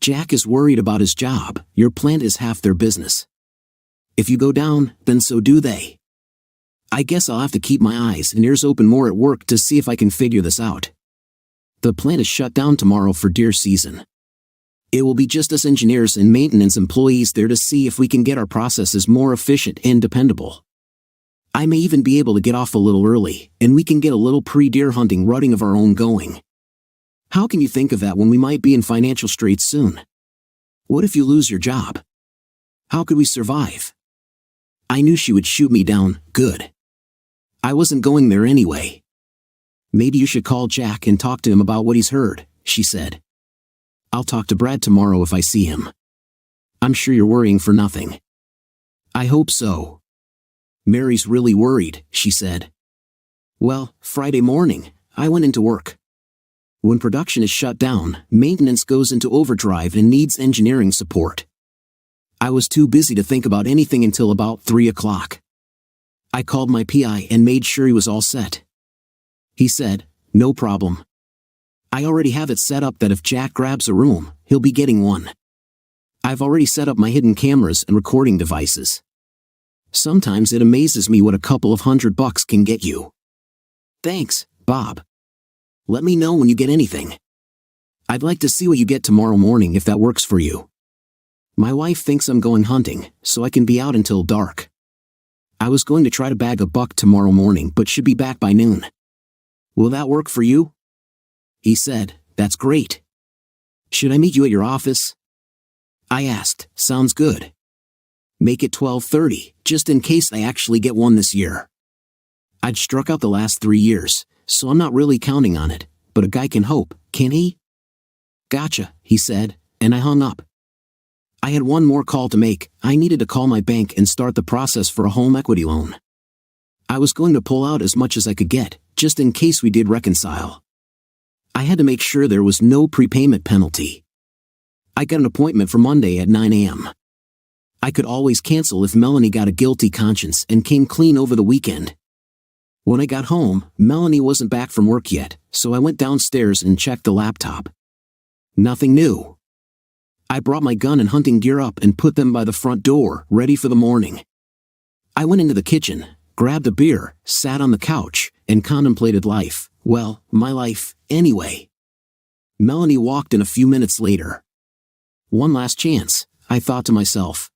Speaker 1: Jack is worried about his job. Your plant is half their business. If you go down, then so do they. I guess I'll have to keep my eyes and ears open more at work to see if I can figure this out. The plant is shut down tomorrow for deer season. It will be just us engineers and maintenance employees there to see if we can get our processes more efficient and dependable. I may even be able to get off a little early, and we can get a little pre-deer hunting rutting of our own going. How can you think of that when we might be in financial straits soon? What if you lose your job? How could we survive?" I knew she would shoot me down good. I wasn't going there anyway. "Maybe you should call Jack and talk to him about what he's heard," she said. "I'll talk to Brad tomorrow if I see him. I'm sure you're worrying for nothing." "I hope so. Mary's really worried," she said. Well, Friday morning, I went into work. When production is shut down, maintenance goes into overdrive and needs engineering support. I was too busy to think about anything until about 3 o'clock. I called my PI and made sure he was all set. He said, "No problem. I already have it set up that if Jack grabs a room, he'll be getting one. I've already set up my hidden cameras and recording devices. Sometimes it amazes me what a couple of $100 can get you." "Thanks, Bob. Let me know when you get anything. I'd like to see what you get tomorrow morning if that works for you. My wife thinks I'm going hunting, so I can be out until dark. I was going to try to bag a buck tomorrow morning but should be back by noon. Will that work for you?" He said, "That's great. Should I meet you at your office?" I asked, "Sounds good. Make it 12:30, just in case I actually get one this year. I'd struck out the last 3 years, so I'm not really counting on it, but a guy can hope, can't he?" "Gotcha," he said, and I hung up. I had one more call to make. I needed to call my bank and start the process for a home equity loan. I was going to pull out as much as I could get, just in case we did reconcile. I had to make sure there was no prepayment penalty. I got an appointment for Monday at 9 a.m. I could always cancel if Melanie got a guilty conscience and came clean over the weekend. When I got home, Melanie wasn't back from work yet, so I went downstairs and checked the laptop. Nothing new. I brought my gun and hunting gear up and put them by the front door, ready for the morning. I went into the kitchen, grabbed a beer, sat on the couch, and contemplated life. Well, my life, anyway. Melanie walked in a few minutes later. One last chance, I thought to myself.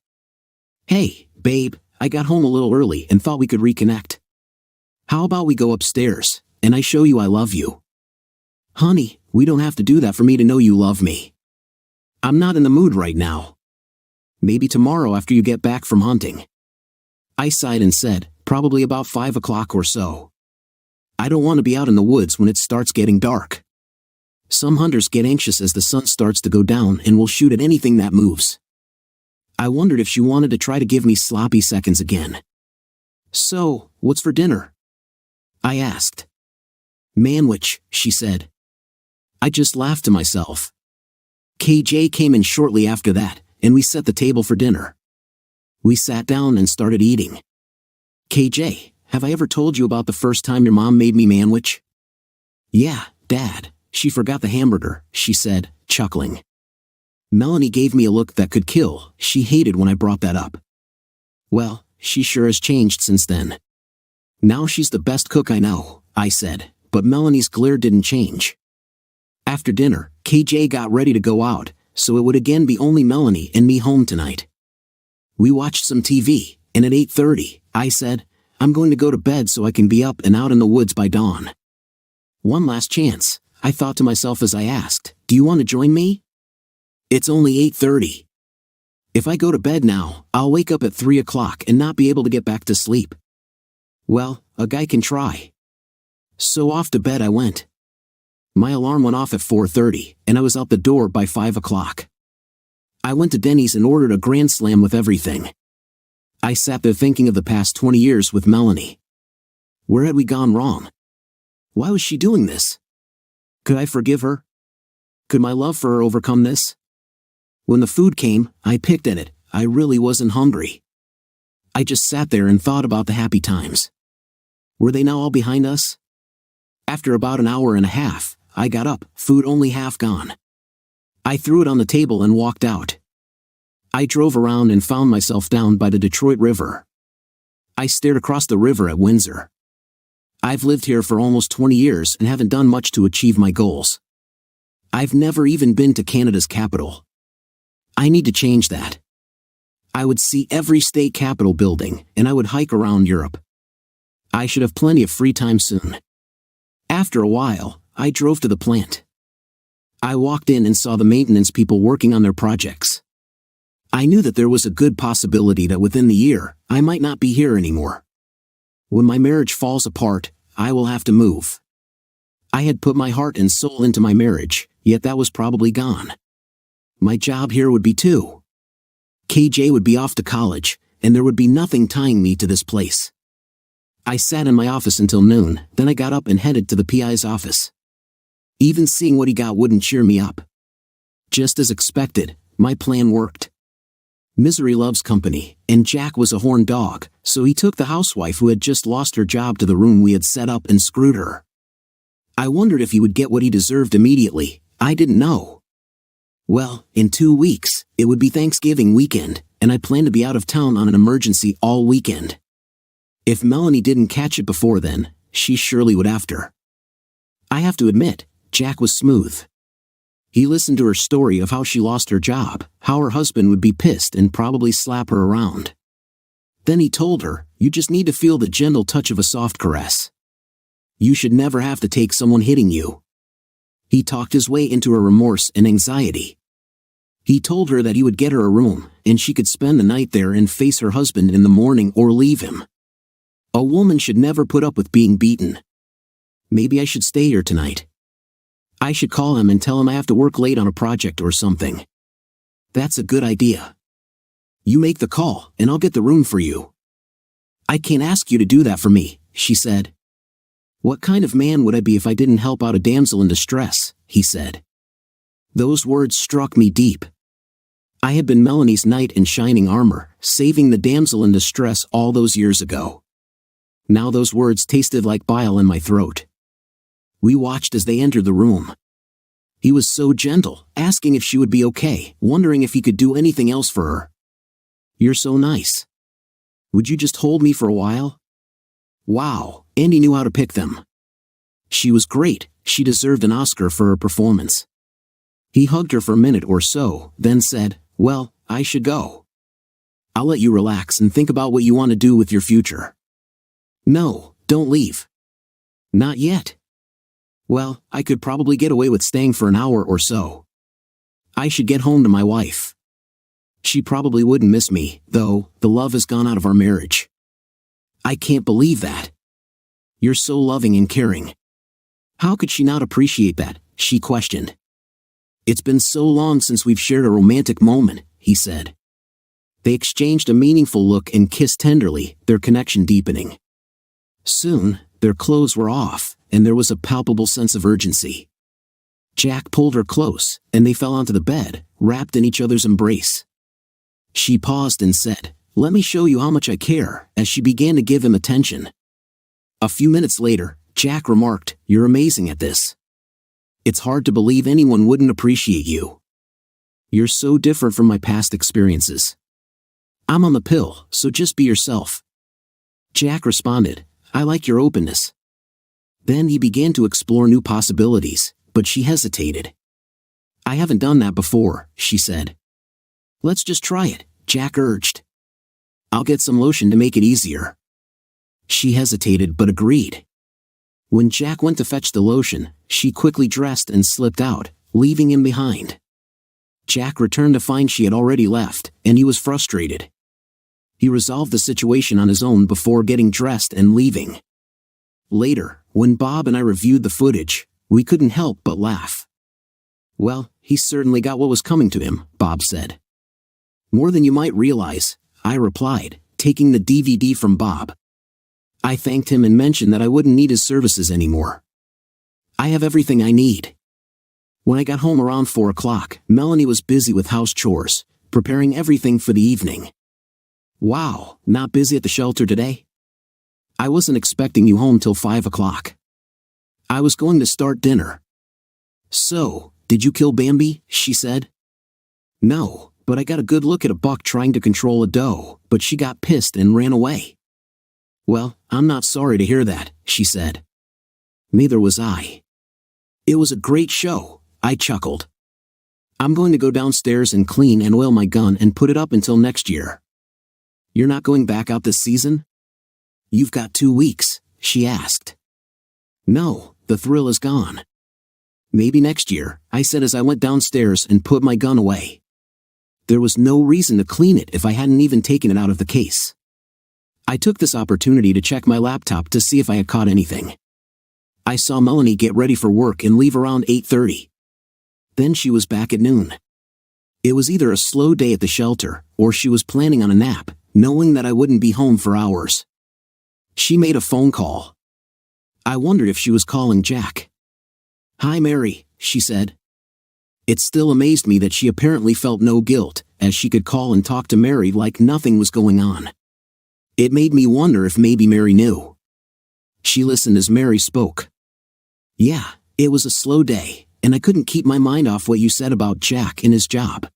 Speaker 1: "Hey, babe, I got home a little early and thought we could reconnect. How about we go upstairs, and I show you I love you?" "Honey, we don't have to do that for me to know you love me. I'm not in the mood right now. Maybe tomorrow after you get back from hunting." I sighed and said, "Probably about 5 o'clock or so. I don't want to be out in the woods when it starts getting dark. Some hunters get anxious as the sun starts to go down and will shoot at anything that moves." I wondered if she wanted to try to give me sloppy seconds again. "So, what's for dinner?" I asked. "Manwich," she said. I just laughed to myself. KJ came in shortly after that, and we set the table for dinner. We sat down and started eating. "KJ, have I ever told you about the first time your mom made me manwich?" "Yeah, Dad, she forgot the hamburger," she said, chuckling. Melanie gave me a look that could kill. She hated when I brought that up. "Well, she sure has changed since then. Now she's the best cook I know," I said, but Melanie's glare didn't change. After dinner, KJ got ready to go out, so it would again be only Melanie and me home tonight. We watched some TV, and at 8:30, I said, I'm going to go to bed so I can be up and out in the woods by dawn. One last chance, I thought to myself as I asked, do you want to join me? It's only 8:30. If I go to bed now, I'll wake up at 3 o'clock and not be able to get back to sleep. Well, a guy can try. So off to bed I went. My alarm went off at 4:30, and I was out the door by 5 o'clock. I went to Denny's and ordered a Grand Slam with everything. I sat there thinking of the past 20 years with Melanie. Where had we gone wrong? Why was she doing this? Could I forgive her? Could my love for her overcome this? When the food came, I picked at it. I really wasn't hungry. I just sat there and thought about the happy times. Were they now all behind us? After about an hour and a half, I got up, food only half gone. I threw it on the table and walked out. I drove around and found myself down by the Detroit River. I stared across the river at Windsor. I've lived here for almost 20 years and haven't done much to achieve my goals. I've never even been to Canada's capital. I need to change that. I would see every state capitol building, and I would hike around Europe. I should have plenty of free time soon. After a while, I drove to the plant. I walked in and saw the maintenance people working on their projects. I knew that there was a good possibility that within the year, I might not be here anymore. When my marriage falls apart, I will have to move. I had put my heart and soul into my marriage, yet that was probably gone. My job here would be too. KJ would be off to college, and there would be nothing tying me to this place. I sat in my office until noon, then I got up and headed to the PI's office. Even seeing what he got wouldn't cheer me up. Just as expected, my plan worked. Misery loves company, and Jack was a horned dog, so he took the housewife who had just lost her job to the room we had set up and screwed her. I wondered if he would get what he deserved immediately. I didn't know. Well, in 2 weeks, it would be Thanksgiving weekend, and I planned to be out of town on an emergency all weekend. If Melanie didn't catch it before then, she surely would after. I have to admit, Jack was smooth. He listened to her story of how she lost her job, how her husband would be pissed and probably slap her around. Then he told her, you just need to feel the gentle touch of a soft caress. You should never have to take someone hitting you. He talked his way into her remorse and anxiety. He told her that he would get her a room, and she could spend the night there and face her husband in the morning or leave him. A woman should never put up with being beaten. Maybe I should stay here tonight. I should call him and tell him I have to work late on a project or something. That's a good idea. You make the call, and I'll get the room for you. I can't ask you to do that for me, she said. What kind of man would I be if I didn't help out a damsel in distress, he said. Those words struck me deep. I had been Melanie's knight in shining armor, saving the damsel in distress all those years ago. Now those words tasted like bile in my throat. We watched as they entered the room. He was so gentle, asking if she would be okay, wondering if he could do anything else for her. You're so nice. Would you just hold me for a while? Wow, and he knew how to pick them. She was great, she deserved an Oscar for her performance. He hugged her for a minute or so, then said, well, I should go. I'll let you relax and think about what you want to do with your future. No, don't leave. Not yet. Well, I could probably get away with staying for an hour or so. I should get home to my wife. She probably wouldn't miss me, though. The love has gone out of our marriage. I can't believe that. You're so loving and caring. How could she not appreciate that? She questioned. It's been so long since we've shared a romantic moment, he said. They exchanged a meaningful look and kissed tenderly, their connection deepening. Soon, their clothes were off, and there was a palpable sense of urgency. Jack pulled her close, and they fell onto the bed, wrapped in each other's embrace. She paused and said, let me show you how much I care, as she began to give him attention. A few minutes later, Jack remarked, you're amazing at this. It's hard to believe anyone wouldn't appreciate you. You're so different from my past experiences. I'm on the pill, so just be yourself. Jack responded, I like your openness. Then he began to explore new possibilities, but she hesitated. I haven't done that before, she said. Let's just try it, Jack urged. I'll get some lotion to make it easier." She hesitated but agreed. When Jack went to fetch the lotion, she quickly dressed and slipped out, leaving him behind. Jack returned to find she had already left, and he was frustrated. He resolved the situation on his own before getting dressed and leaving. Later, when Bob and I reviewed the footage, we couldn't help but laugh. "Well, he certainly got what was coming to him," Bob said. "More than you might realize," I replied, taking the DVD from Bob. I thanked him and mentioned that I wouldn't need his services anymore. "I have everything I need." When I got home around 4 o'clock, Melanie was busy with house chores, preparing everything for the evening. "Wow, not busy at the shelter today? I wasn't expecting you home till 5 o'clock. I was going to start dinner." "So, did you kill Bambi?" she said. "No, but I got a good look at a buck trying to control a doe, but she got pissed and ran away." "Well, I'm not sorry to hear that," she said. Neither was I. "It was a great show," I chuckled. "I'm going to go downstairs and clean and oil my gun and put it up until next year." "You're not going back out this season?" "You've got 2 weeks," she asked. "No, the thrill is gone." "Maybe next year," I said as I went downstairs and put my gun away. There was no reason to clean it if I hadn't even taken it out of the case. I took this opportunity to check my laptop to see if I had caught anything. I saw Melanie get ready for work and leave around 8:30. Then she was back at noon. It was either a slow day at the shelter, or she was planning on a nap, knowing that I wouldn't be home for hours. She made a phone call. I wondered if she was calling Jack. "Hi, Mary," she said. It still amazed me that she apparently felt no guilt, as she could call and talk to Mary like nothing was going on. It made me wonder if maybe Mary knew. She listened as Mary spoke. "Yeah, it was a slow day, and I couldn't keep my mind off what you said about Jack and his job."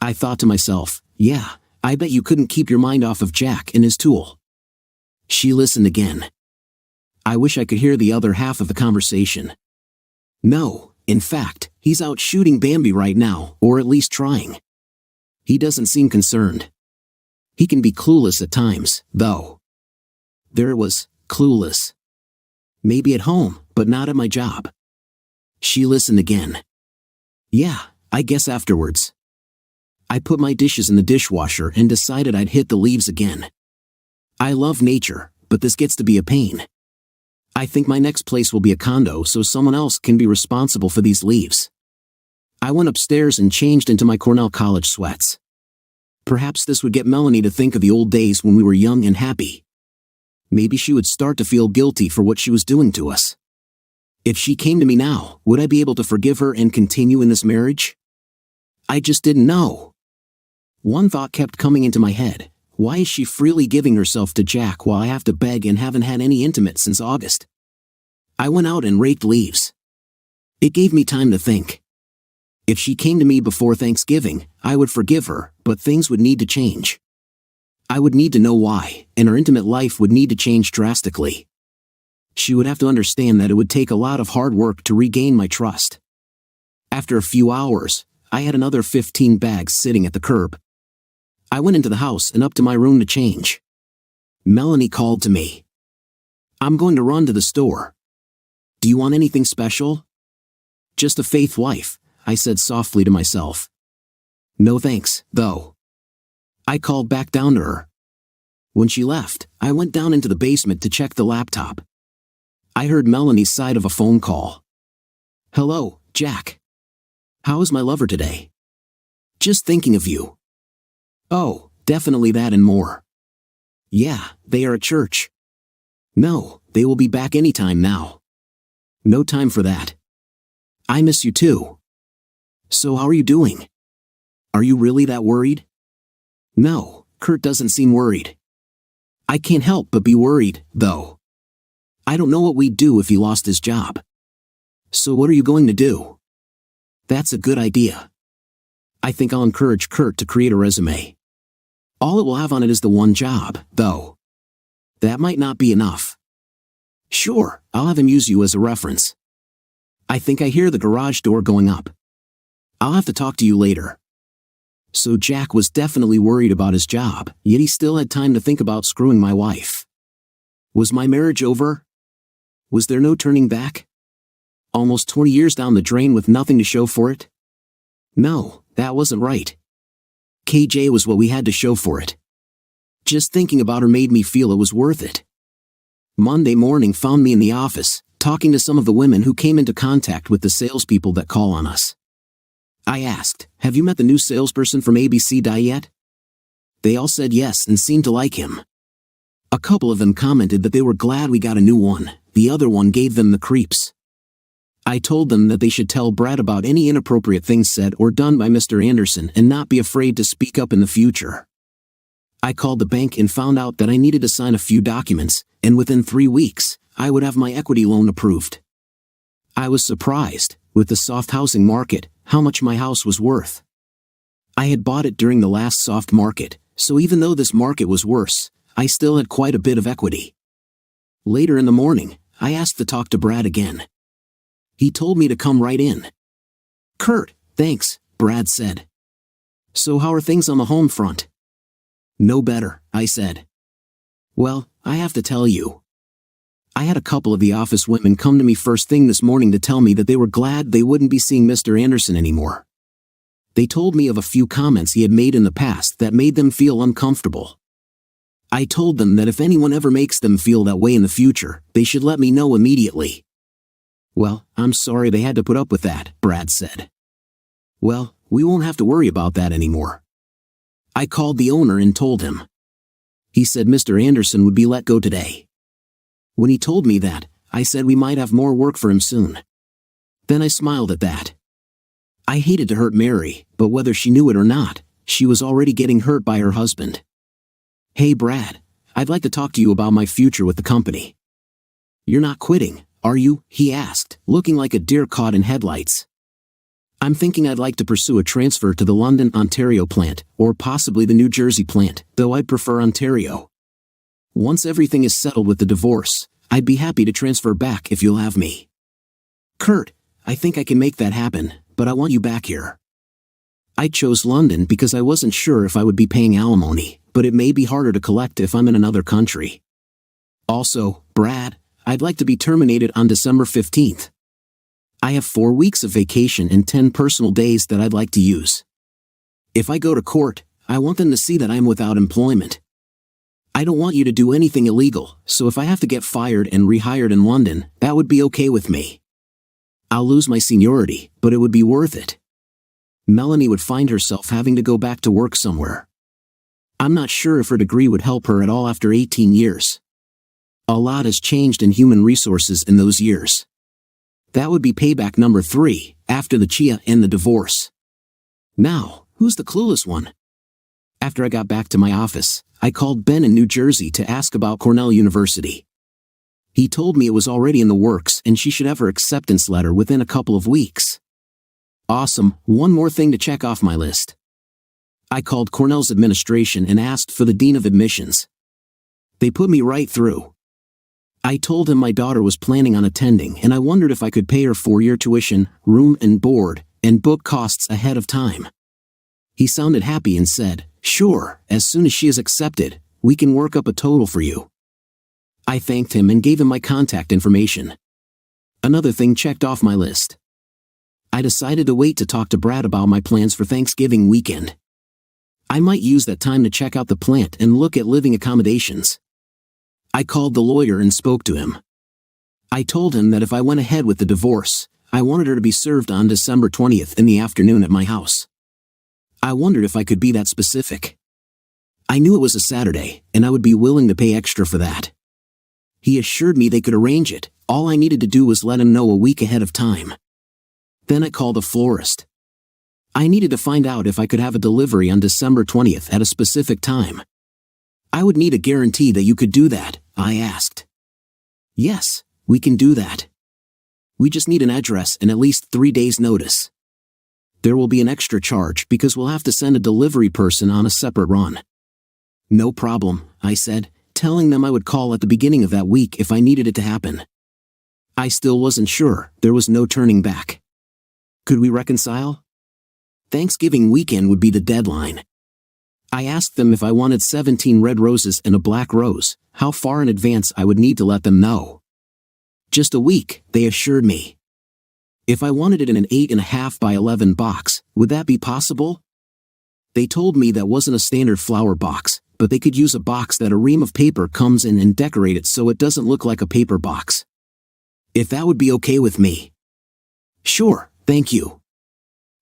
Speaker 1: I thought to myself, yeah, I bet you couldn't keep your mind off of Jack and his tool. She listened again. I wish I could hear the other half of the conversation. "No, in fact, he's out shooting Bambi right now, or at least trying. He doesn't seem concerned. He can be clueless at times, though." There it was, clueless. Maybe at home, but not at my job. She listened again. "Yeah, I guess afterwards." I put my dishes in the dishwasher and decided I'd hit the leaves again. I love nature, but this gets to be a pain. I think my next place will be a condo so someone else can be responsible for these leaves. I went upstairs and changed into my Cornell college sweats. Perhaps this would get Melanie to think of the old days when we were young and happy. Maybe she would start to feel guilty for what she was doing to us. If she came to me now, would I be able to forgive her and continue in this marriage? I just didn't know. One thought kept coming into my head. Why is she freely giving herself to Jack while I have to beg and haven't had any intimate since August? I went out and raked leaves. It gave me time to think. If she came to me before Thanksgiving, I would forgive her, but things would need to change. I would need to know why, and her intimate life would need to change drastically. She would have to understand that it would take a lot of hard work to regain my trust. After a few hours, I had another 15 bags sitting at the curb. I went into the house and up to my room to change. Melanie called to me. "I'm going to run to the store. Do you want anything special?" "Just a faith wife," I said softly to myself. "No thanks, though." I called back down to her. When she left, I went down into the basement to check the laptop. I heard Melanie's side of a phone call. "Hello, Jack. How is my lover today? Just thinking of you." "Oh, definitely that and more." "Yeah, they are at church." "No, they will be back any time now." "No time for that." "I miss you too." "So how are you doing? Are you really that worried?" "No, Kurt doesn't seem worried." "I can't help but be worried, though. I don't know what we'd do if he lost his job." "So what are you going to do?" "That's a good idea. I think I'll encourage Kurt to create a resume. All it will have on it is the one job, though. That might not be enough." "Sure, I'll have him use you as a reference." I think I hear the garage door going up. I'll have to talk to you later. So Jack was definitely worried about his job, yet he still had time to think about screwing my wife. Was my marriage over? Was there no turning back? Almost 20 years down the drain with nothing to show for it? No, that wasn't right. KJ was what we had to show for it. Just thinking about her made me feel it was worth it. Monday morning found me in the office, talking to some of the women who came into contact with the salespeople that call on us. I asked, "Have you met the new salesperson from ABC yet?" They all said yes and seemed to like him. A couple of them commented that they were glad we got a new one, the other one gave them the creeps. I told them that they should tell Brad about any inappropriate things said or done by Mr. Anderson and not be afraid to speak up in the future. I called the bank and found out that I needed to sign a few documents, and within 3 weeks, I would have my equity loan approved. I was surprised, with the soft housing market, how much my house was worth. I had bought it during the last soft market, so even though this market was worse, I still had quite a bit of equity. Later in the morning, I asked to talk to Brad again. He told me to come right in. "Kurt, thanks," Brad said. "So how are things on the home front?" "No better," I said. "Well, I have to tell you. I had a couple of the office women come to me first thing this morning to tell me that they were glad they wouldn't be seeing Mr. Anderson anymore. They told me of a few comments he had made in the past that made them feel uncomfortable. I told them that if anyone ever makes them feel that way in the future, they should let me know immediately." "Well, I'm sorry they had to put up with that," Brad said. "Well, we won't have to worry about that anymore." I called the owner and told him. He said Mr. Anderson would be let go today. When he told me that, I said we might have more work for him soon. Then I smiled at that. I hated to hurt Mary, but whether she knew it or not, she was already getting hurt by her husband. "Hey Brad, I'd like to talk to you about my future with the company." "You're not quitting, are you?" he asked, looking like a deer caught in headlights. "I'm thinking I'd like to pursue a transfer to the London, Ontario plant, or possibly the New Jersey plant, though I'd prefer Ontario. Once everything is settled with the divorce, I'd be happy to transfer back if you'll have me." "Kurt, I think I can make that happen, but I want you back here." I chose London because I wasn't sure if I would be paying alimony, but it may be harder to collect if I'm in another country. Also, Brad, I'd like to be terminated on December 15th. I have 4 weeks of vacation and 10 personal days that I'd like to use. If I go to court, I want them to see that I'm without employment. I don't want you to do anything illegal, so if I have to get fired and rehired in London, that would be okay with me. I'll lose my seniority, but it would be worth it. Melanie would find herself having to go back to work somewhere. I'm not sure if her degree would help her at all after 18 years. A lot has changed in human resources in those years. That would be payback number 3, after the Chia and the divorce. Now, who's the clueless one? After I got back to my office, I called Ben in New Jersey to ask about Cornell University. He told me it was already in the works and she should have her acceptance letter within a couple of weeks. Awesome, one more thing to check off my list. I called Cornell's administration and asked for the dean of admissions. They put me right through. I told him my daughter was planning on attending and I wondered if I could pay her 4-year tuition, room and board, and book costs ahead of time. He sounded happy and said, "Sure, as soon as she is accepted, we can work up a total for you." I thanked him and gave him my contact information. Another thing checked off my list. I decided to wait to talk to Brad about my plans for Thanksgiving weekend. I might use that time to check out the plant and look at living accommodations. I called the lawyer and spoke to him. I told him that if I went ahead with the divorce, I wanted her to be served on December 20th in the afternoon at my house. I wondered if I could be that specific. I knew it was a Saturday, and I would be willing to pay extra for that. He assured me they could arrange it, all I needed to do was let him know a week ahead of time. Then I called a florist. I needed to find out if I could have a delivery on December 20th at a specific time. I would need a guarantee that you could do that, I asked. "Yes, we can do that. We just need an address and at least 3 days' notice. There will be an extra charge because we'll have to send a delivery person on a separate run." "No problem," I said, telling them I would call at the beginning of that week if I needed it to happen. I still wasn't sure, there was no turning back. Could we reconcile? Thanksgiving weekend would be the deadline. I asked them if I wanted 17 red roses and a black rose, how far in advance I would need to let them know. Just a week, they assured me. If I wanted it in an 8.5 by 11 box, would that be possible? They told me that wasn't a standard flower box, but they could use a box that a ream of paper comes in and decorate it so it doesn't look like a paper box. If that would be okay with me. Sure, thank you.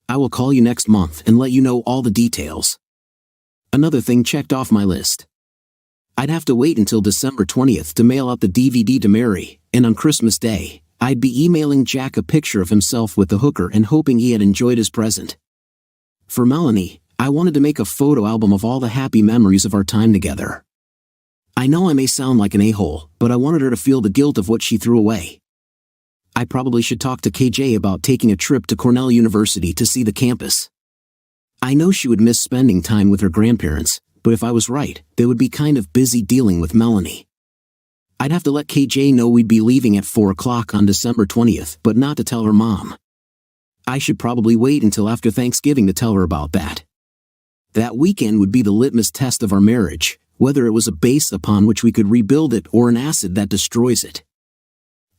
Speaker 1: I will call you next month and let you know all the details. Another thing checked off my list. I'd have to wait until December 20th to mail out the DVD to Mary, and on Christmas Day, I'd be emailing Jack a picture of himself with the hooker and hoping he had enjoyed his present. For Melanie, I wanted to make a photo album of all the happy memories of our time together. I know I may sound like an a-hole, but I wanted her to feel the guilt of what she threw away. I probably should talk to KJ about taking a trip to Cornell University to see the campus. I know she would miss spending time with her grandparents, but if I was right, they would be kind of busy dealing with Melanie. I'd have to let KJ know we'd be leaving at 4 o'clock on December 20th, but not to tell her mom. I should probably wait until after Thanksgiving to tell her about that. That weekend would be the litmus test of our marriage, whether it was a base upon which we could rebuild it or an acid that destroys it.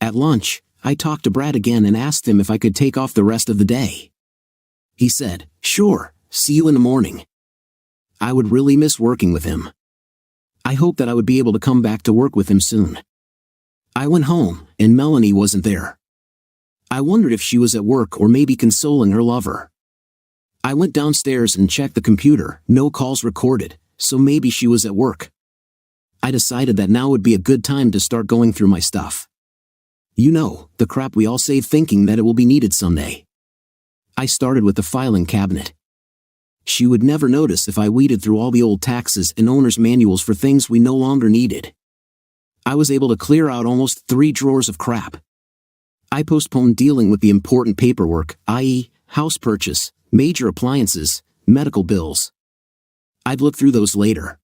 Speaker 1: At lunch, I talked to Brad again and asked him if I could take off the rest of the day. He said, "Sure, see you in the morning." I would really miss working with him. I hoped that I would be able to come back to work with him soon. I went home, and Melanie wasn't there. I wondered if she was at work or maybe consoling her lover. I went downstairs and checked the computer, no calls recorded, so maybe she was at work. I decided that now would be a good time to start going through my stuff. You know, the crap we all save thinking that it will be needed someday. I started with the filing cabinet. She would never notice if I weeded through all the old taxes and owner's manuals for things we no longer needed. I was able to clear out almost 3 drawers of crap. I postponed dealing with the important paperwork, i.e., house purchase, major appliances, medical bills. I'd look through those later.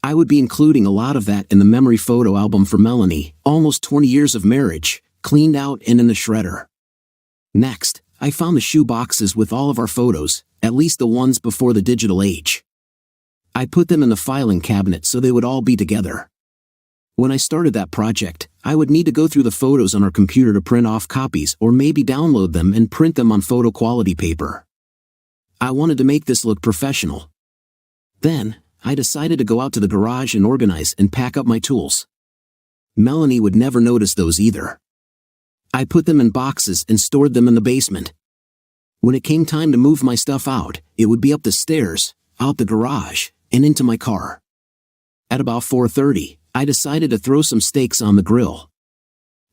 Speaker 1: I would be including a lot of that in the memory photo album for Melanie, almost 20 years of marriage, cleaned out and in the shredder. Next, I found the shoe boxes with all of our photos, at least the ones before the digital age. I put them in the filing cabinet so they would all be together. When I started that project, I would need to go through the photos on our computer to print off copies or maybe download them and print them on photo quality paper. I wanted to make this look professional. Then, I decided to go out to the garage and organize and pack up my tools. Melanie would never notice those either. I put them in boxes and stored them in the basement. When it came time to move my stuff out, it would be up the stairs, out the garage, and into my car. At about 4:30, I decided to throw some steaks on the grill.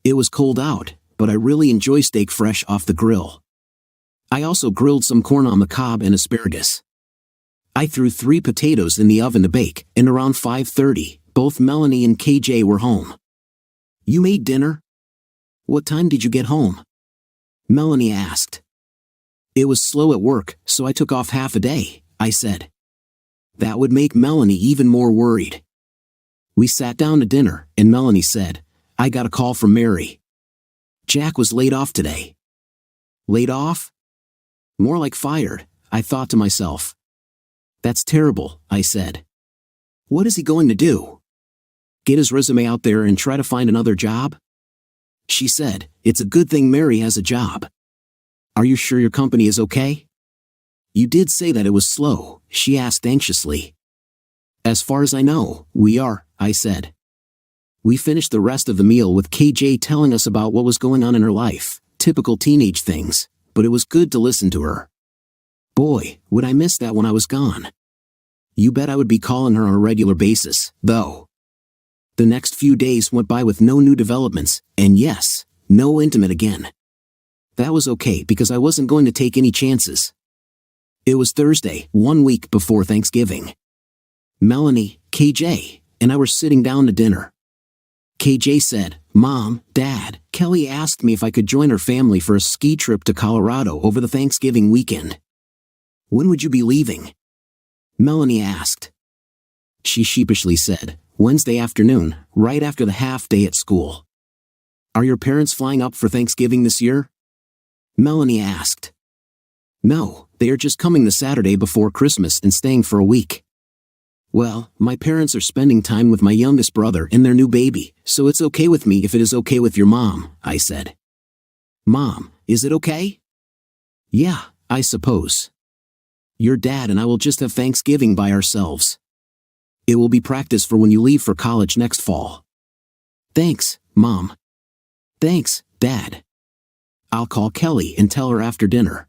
Speaker 1: It was cold out, but I really enjoy steak fresh off the grill. I also grilled some corn on the cob and asparagus. I threw 3 potatoes in the oven to bake, and around 5:30, both Melanie and KJ were home. "You made dinner? What time did you get home?" Melanie asked. "It was slow at work, so I took off half a day," I said. That would make Melanie even more worried. We sat down to dinner, and Melanie said, "I got a call from Mary. Jack was laid off today." Laid off? More like fired, I thought to myself. "That's terrible," I said. "What is he going to do? Get his resume out there and try to find another job?" She said, "It's a good thing Mary has a job. Are you sure your company is okay?" "You did say that it was slow," she asked anxiously. "As far as I know, we are," I said. We finished the rest of the meal with KJ telling us about what was going on in her life, typical teenage things, but it was good to listen to her. Boy, would I miss that when I was gone. You bet I would be calling her on a regular basis, though. The next few days went by with no new developments, and yes, no intimate again. That was okay because I wasn't going to take any chances. It was Thursday, 1 week before Thanksgiving. Melanie, KJ, and I were sitting down to dinner. KJ said, "Mom, Dad, Kelly asked me if I could join her family for a ski trip to Colorado over the Thanksgiving weekend. When would you be leaving?" Melanie asked. She sheepishly said, "Wednesday afternoon, right after the half day at school." "Are your parents flying up for Thanksgiving this year?" Melanie asked. "No, They are just coming the Saturday before Christmas and staying for a week. Well, my parents are spending time with my youngest brother and their new baby, so it's okay with me if it is okay with your mom, I said. Mom, is it okay? Yeah, I suppose. Your dad and I will just have Thanksgiving by ourselves. It will be practice for when you leave for college next fall. Thanks, Mom. Thanks, Dad. I'll call Kelly and tell her after dinner.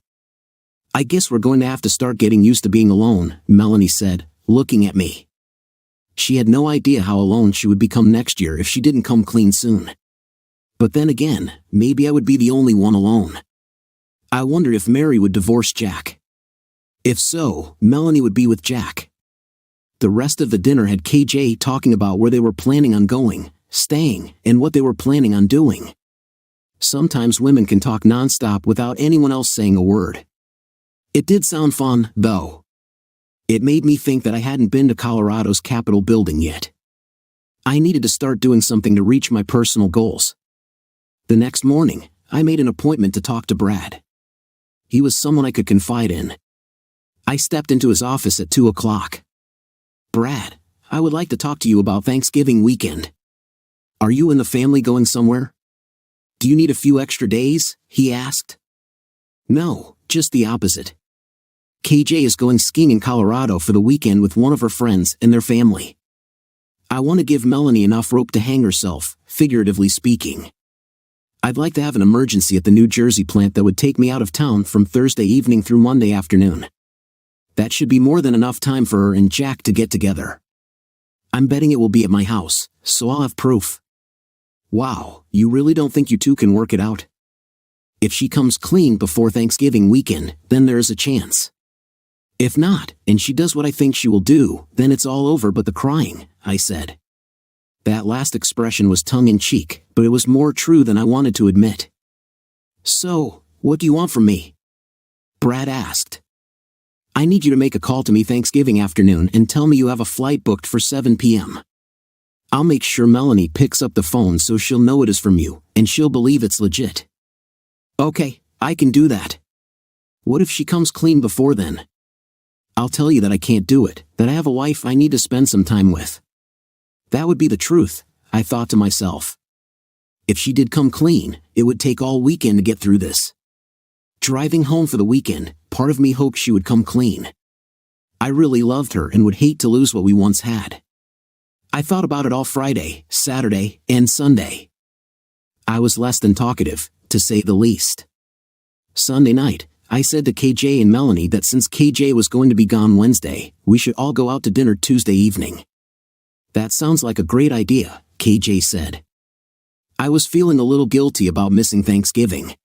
Speaker 1: I guess we're going to have to start getting used to being alone, Melanie said, looking at me. She had no idea how alone she would become next year if she didn't come clean soon. But then again, maybe I would be the only one alone. I wondered if Mary would divorce Jack. If so, Melanie would be with Jack. The rest of the dinner had KJ talking about where they were planning on going, staying, and what they were planning on doing. Sometimes women can talk nonstop without anyone else saying a word. It did sound fun, though. It made me think that I hadn't been to Colorado's Capitol building yet. I needed to start doing something to reach my personal goals. The next morning, I made an appointment to talk to Brad. He was someone I could confide in. I stepped into his office at 2 o'clock. Brad, I would like to talk to you about Thanksgiving weekend. Are you and the family going somewhere? Do you need a few extra days? He asked. No, just the opposite. KJ is going skiing in Colorado for the weekend with one of her friends and their family. I want to give Melanie enough rope to hang herself, figuratively speaking. I'd like to have an emergency at the New Jersey plant that would take me out of town from Thursday evening through Monday afternoon. That should be more than enough time for her and Jack to get together. I'm betting it will be at my house, so I'll have proof. Wow, you really don't think you two can work it out? If she comes clean before Thanksgiving weekend, then there is a chance. If not, and she does what I think she will do, then it's all over but the crying, I said. That last expression was tongue-in-cheek, but it was more true than I wanted to admit. So, what do you want from me? Brad asked. I need you to make a call to me Thanksgiving afternoon and tell me you have a flight booked for 7 p.m. I'll make sure Melanie picks up the phone so she'll know it is from you, and she'll believe it's legit. Okay, I can do that. What if she comes clean before then? I'll tell you that I can't do it, that I have a wife I need to spend some time with. That would be the truth, I thought to myself. If she did come clean, it would take all weekend to get through this. Driving home for the weekend, part of me hoped she would come clean. I really loved her and would hate to lose what we once had. I thought about it all Friday, Saturday, and Sunday. I was less than talkative, to say the least. Sunday night, I said to KJ and Melanie that since KJ was going to be gone Wednesday, we should all go out to dinner Tuesday evening. That sounds like a great idea, KJ said. I was feeling a little guilty about missing Thanksgiving.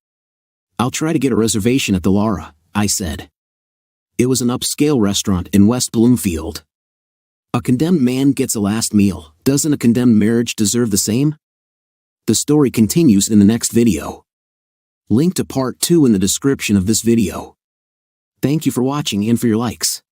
Speaker 1: I'll try to get a reservation at the Lara, I said. It was an upscale restaurant in West Bloomfield. A condemned man gets a last meal. Doesn't a condemned marriage deserve the same? The story continues in the next video. Link to part 2 in the description of this video. Thank you for watching and for your likes.